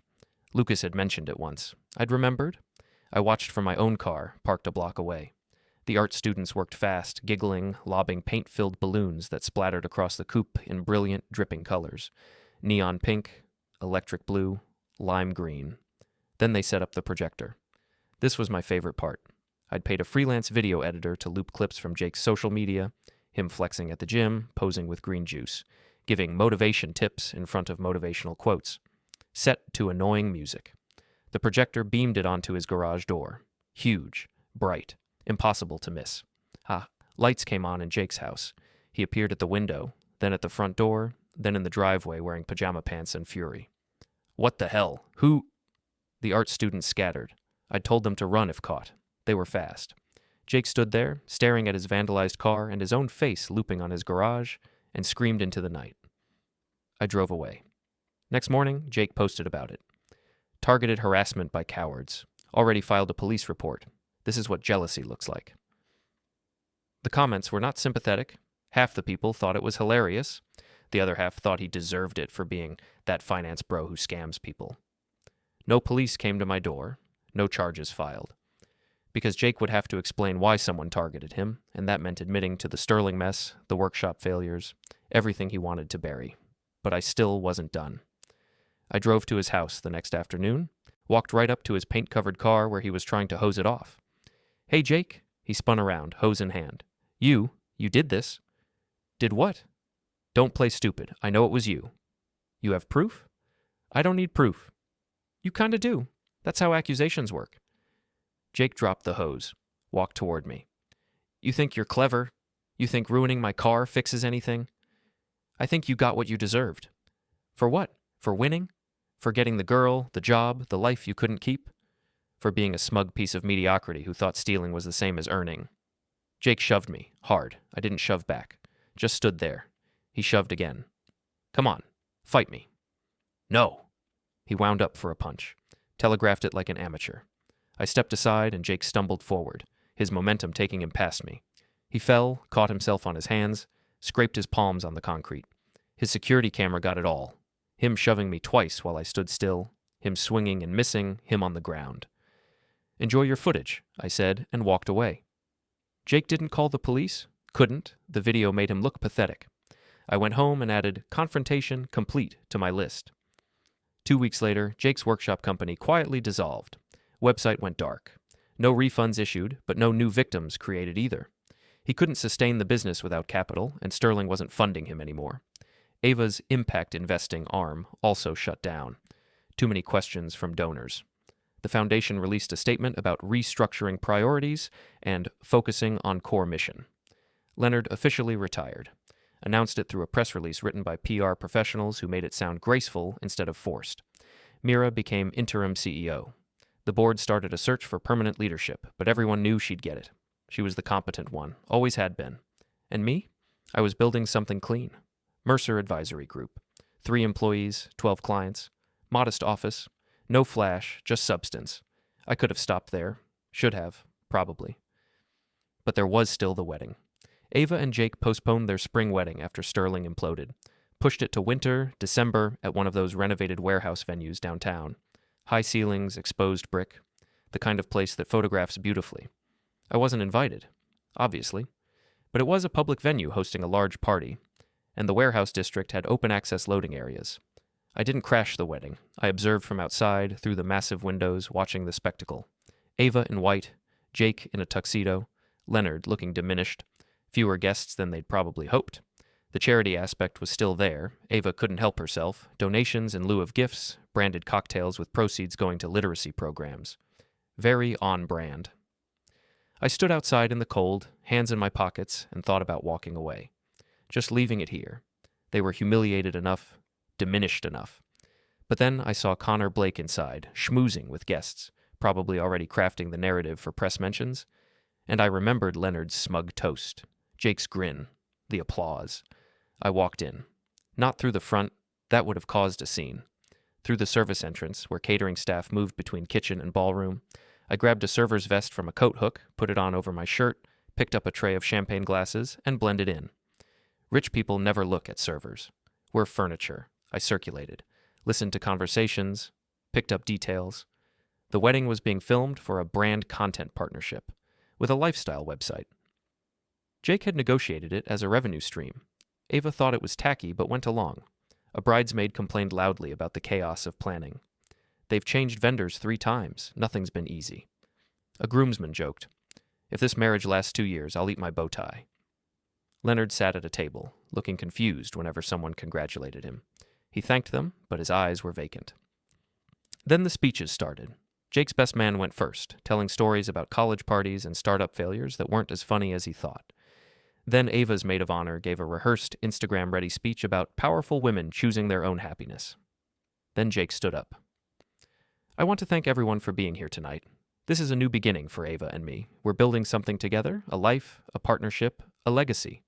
Lucas had mentioned it once. I'd remembered. I watched from my own car, parked a block away. The art students worked fast, giggling, lobbing paint-filled balloons that splattered across the coupe in brilliant, dripping colors. Neon pink, electric blue, lime green. Then they set up the projector. This was my favorite part. I'd paid a freelance video editor to loop clips from Jake's social media, him flexing at the gym, posing with green juice, giving motivation tips in front of motivational quotes, set to annoying music. The projector beamed it onto his garage door. Huge, bright, impossible to miss. Lights came on in Jake's house. He appeared at the window, then at the front door, then in the driveway wearing pajama pants and fury. What the hell? Who? The art students scattered. I'd told them to run if caught. They were fast. Jake stood there, staring at his vandalized car and his own face looping on his garage, and screamed into the night. I drove away. Next morning, Jake posted about it. Targeted harassment by cowards. Already filed a police report. This is what jealousy looks like. The comments were not sympathetic. Half the people thought it was hilarious. The other half thought he deserved it for being that finance bro who scams people. No police came to my door. No charges filed. Because Jake would have to explain why someone targeted him, and that meant admitting to the Sterling mess, the workshop failures, everything he wanted to bury. But I still wasn't done. I drove to his house the next afternoon, walked right up to his paint-covered car where he was trying to hose it off. Hey, Jake. He spun around, hose in hand. You did this. Did what? Don't play stupid. I know it was you. You have proof? I don't need proof. You kinda do. That's how accusations work. Jake dropped the hose, walked toward me. You think you're clever? You think ruining my car fixes anything? I think you got what you deserved. For what? For winning? For getting the girl, the job, the life you couldn't keep? For being a smug piece of mediocrity who thought stealing was the same as earning? Jake shoved me, hard. I didn't shove back. Just stood there. He shoved again. Come on, fight me. No. He wound up for a punch. Telegraphed it like an amateur. I stepped aside and Jake stumbled forward, his momentum taking him past me. He fell, caught himself on his hands, scraped his palms on the concrete. His security camera got it all. Him shoving me twice while I stood still, him swinging and missing, him on the ground. Enjoy your footage, I said, and walked away. Jake didn't call the police? Couldn't. The video made him look pathetic. I went home and added confrontation complete to my list. 2 weeks later, Jake's workshop company quietly dissolved. Website went dark. No refunds issued, but no new victims created either. He couldn't sustain the business without capital, and Sterling wasn't funding him anymore. Ava's impact investing arm also shut down. Too many questions from donors. The foundation released a statement about restructuring priorities and focusing on core mission. Leonard officially retired. Announced it through a press release written by PR professionals who made it sound graceful instead of forced. Mira became interim CEO. The board started a search for permanent leadership, but everyone knew she'd get it. She was the competent one, always had been. And me? I was building something clean. Mercer Advisory Group. 3 employees, 12 clients. Modest office. No flash, just substance. I could have stopped there. Should have, probably. But there was still the wedding. Ava and Jake postponed their spring wedding after Sterling imploded. Pushed it to winter, December, at one of those renovated warehouse venues downtown. High ceilings, exposed brick. the kind of place that photographs beautifully. I wasn't invited, obviously, but it was a public venue hosting a large party, and the warehouse district had open-access loading areas. I didn't crash the wedding. I observed from outside, through the massive windows, watching the spectacle. Ava in white, Jake in a tuxedo, Leonard looking diminished, fewer guests than they'd probably hoped. The charity aspect was still there. Ava couldn't help herself. Donations in lieu of gifts, branded cocktails with proceeds going to literacy programs. Very on brand. I stood outside in the cold, hands in my pockets, and thought about walking away. Just leaving it here. They were humiliated enough, diminished enough. But then I saw Connor Blake inside, schmoozing with guests, probably already crafting the narrative for press mentions, and I remembered Leonard's smug toast, Jake's grin, the applause. I walked in. Not through the front, that would have caused a scene. Through the service entrance, where catering staff moved between kitchen and ballroom, I grabbed a server's vest from a coat hook, put it on over my shirt, picked up a tray of champagne glasses, and blended in. Rich people never look at servers. We're furniture. I circulated, listened to conversations, picked up details. The wedding was being filmed for a brand content partnership with a lifestyle website. Jake had negotiated it as a revenue stream. Ava thought it was tacky but went along. A bridesmaid complained loudly about the chaos of planning. They've changed vendors 3 times. Nothing's been easy. A groomsman joked, "If this marriage lasts 2 years, I'll eat my bow tie." Leonard sat at a table, looking confused whenever someone congratulated him. He thanked them, but his eyes were vacant. Then the speeches started. Jake's best man went first, telling stories about college parties and startup failures that weren't as funny as he thought. Then Ava's maid of honor gave a rehearsed, Instagram-ready speech about powerful women choosing their own happiness. Then Jake stood up. "I want to thank everyone for being here tonight. This is a new beginning for Ava and me. We're building something together, a life, a partnership, a legacy."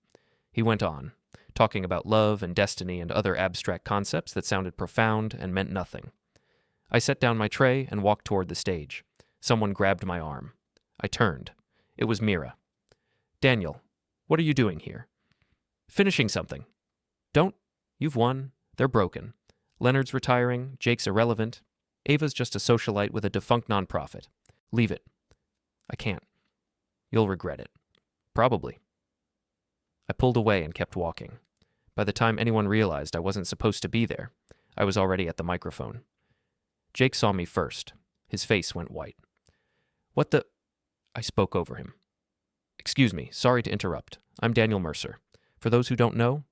He went on, talking about love and destiny and other abstract concepts that sounded profound and meant nothing. I set down my tray and walked toward the stage. Someone grabbed my arm. I turned. It was Mira. "Daniel, what are you doing here?" "Finishing something." "Don't. You've won. They're broken. Leonard's retiring. Jake's irrelevant. Ava's just a socialite with a defunct nonprofit. Leave it." "I can't." "You'll regret it." "Probably." I pulled away and kept walking. By the time anyone realized I wasn't supposed to be there, I was already at the microphone. Jake saw me first. His face went white. "What the—" I spoke over him. "Excuse me, sorry to interrupt. I'm Daniel Mercer. For those who don't know,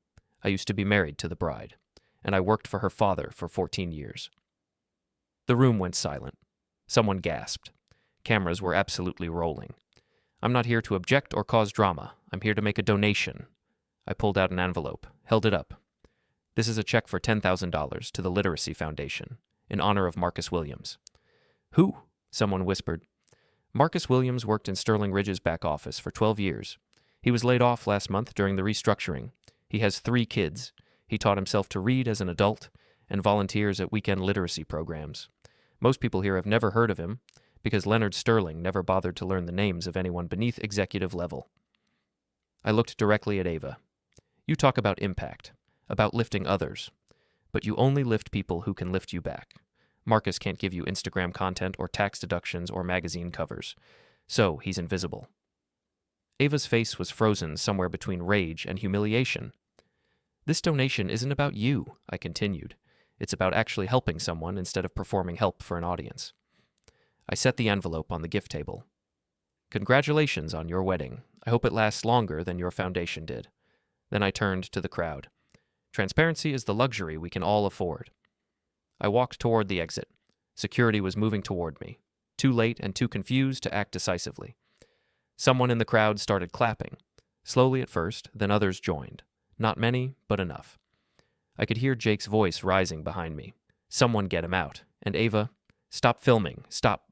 I used to be married to the bride, and I worked for her father for 14 years. The room went silent. Someone gasped. Cameras were absolutely rolling. "I'm not here to object or cause drama. I'm here to make a donation." I pulled out an envelope, held it up. "This is a check for $10,000 to the Literacy Foundation, in honor of Marcus Williams." "Who?" someone whispered. "Marcus Williams worked in Sterling Ridge's back office for 12 years. He was laid off last month during the restructuring. He has 3 kids. He taught himself to read as an adult and volunteers at weekend literacy programs. Most people here have never heard of him because Leonard Sterling never bothered to learn the names of anyone beneath executive level." I looked directly at Ava. "You talk about impact, about lifting others, but you only lift people who can lift you back. Marcus can't give you Instagram content or tax deductions or magazine covers, so he's invisible." Ava's face was frozen somewhere between rage and humiliation. "This donation isn't about you," I continued. "It's about actually helping someone instead of performing help for an audience." I set the envelope on the gift table. "Congratulations on your wedding. I hope it lasts longer than your foundation did." Then I turned to the crowd. "Transparency is the luxury we can all afford." I walked toward the exit. Security was moving toward me, too late and too confused to act decisively. Someone in the crowd started clapping. Slowly at first, then others joined. Not many, but enough. I could hear Jake's voice rising behind me. "Someone get him out." And Ava, "Stop filming, stop."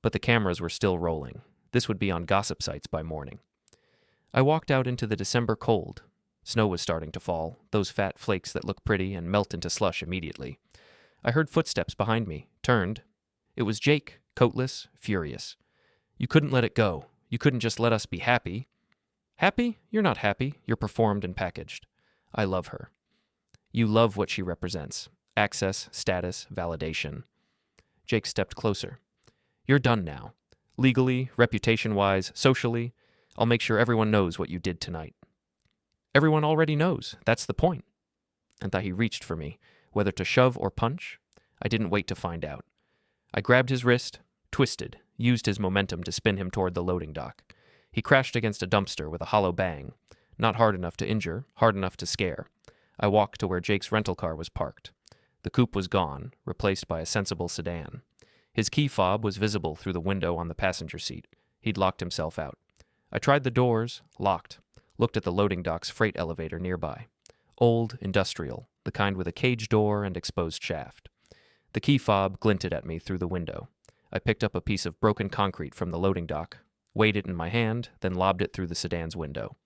But the cameras were still rolling. This would be on gossip sites by morning. I walked out into the December cold. Snow was starting to fall, those fat flakes that look pretty and melt into slush immediately. I heard footsteps behind me, turned. It was Jake, coatless, furious. "You couldn't let it go. You couldn't just let us be happy." "Happy? You're not happy. You're performed and packaged." I love her. "You love what she represents. Access, status, validation." Jake stepped closer. You're done now. Legally, reputation-wise, socially, I'll make sure everyone knows what you did tonight. Everyone already knows. That's the point. And that he reached for me, whether to shove or punch. I didn't wait to find out. I grabbed his wrist, twisted, used his momentum to spin him toward the loading dock. He crashed against a dumpster with a hollow bang. Not hard enough to injure, hard enough to scare. I walked to where Jake's rental car was parked. The coupe was gone, replaced by a sensible sedan. His key fob was visible through the window on the passenger seat. He'd locked himself out. I tried the doors, locked. Looked at the loading dock's freight elevator nearby. Old, industrial, the kind with a cage door and exposed shaft. The key fob glinted at me through the window. I picked up a piece of broken concrete from the loading dock, weighed it in my hand, then lobbed it through the sedan's window.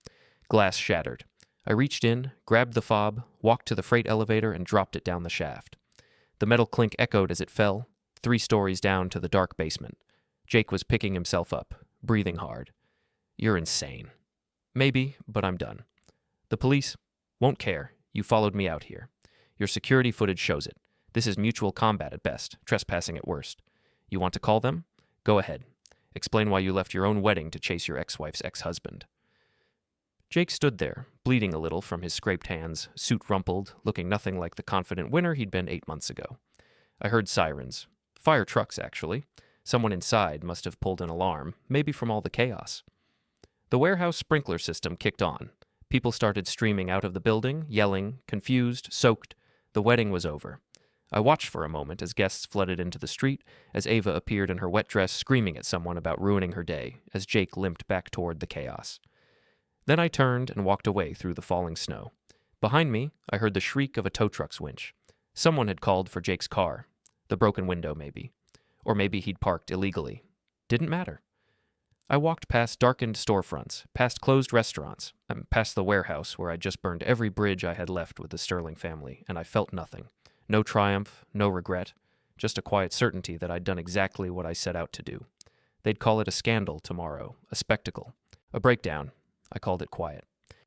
Glass shattered. I reached in, grabbed the fob, walked to the freight elevator, and dropped it down the shaft. The metal clink echoed as it fell, 3 stories down to the dark basement. Jake was picking himself up, breathing hard. You're insane. Maybe, but I'm done. The police won't care. You followed me out here. Your security footage shows it. This is mutual combat at best, trespassing at worst. You want to call them? Go ahead. Explain why you left your own wedding to chase your ex-wife's ex-husband. Jake stood there, bleeding a little from his scraped hands, suit rumpled, looking nothing like the confident winner he'd been 8 months ago. I heard sirens. Fire trucks, actually. Someone inside must have pulled an alarm, maybe from all the chaos. The warehouse sprinkler system kicked on. People started streaming out of the building, yelling, confused, soaked. The wedding was over. I watched for a moment as guests flooded into the street, as Ava appeared in her wet dress screaming at someone about ruining her day, as Jake limped back toward the chaos. Then I turned and walked away through the falling snow. Behind me, I heard the shriek of a tow truck's winch. Someone had called for Jake's car. The broken window, maybe. Or maybe he'd parked illegally. Didn't matter. I walked past darkened storefronts, past closed restaurants, and past the warehouse where I'd just burned every bridge I had left with the Sterling family, and I felt nothing. No triumph, no regret, just a quiet certainty that I'd done exactly what I set out to do. They'd call it a scandal tomorrow, a spectacle, a breakdown. I called it quiet.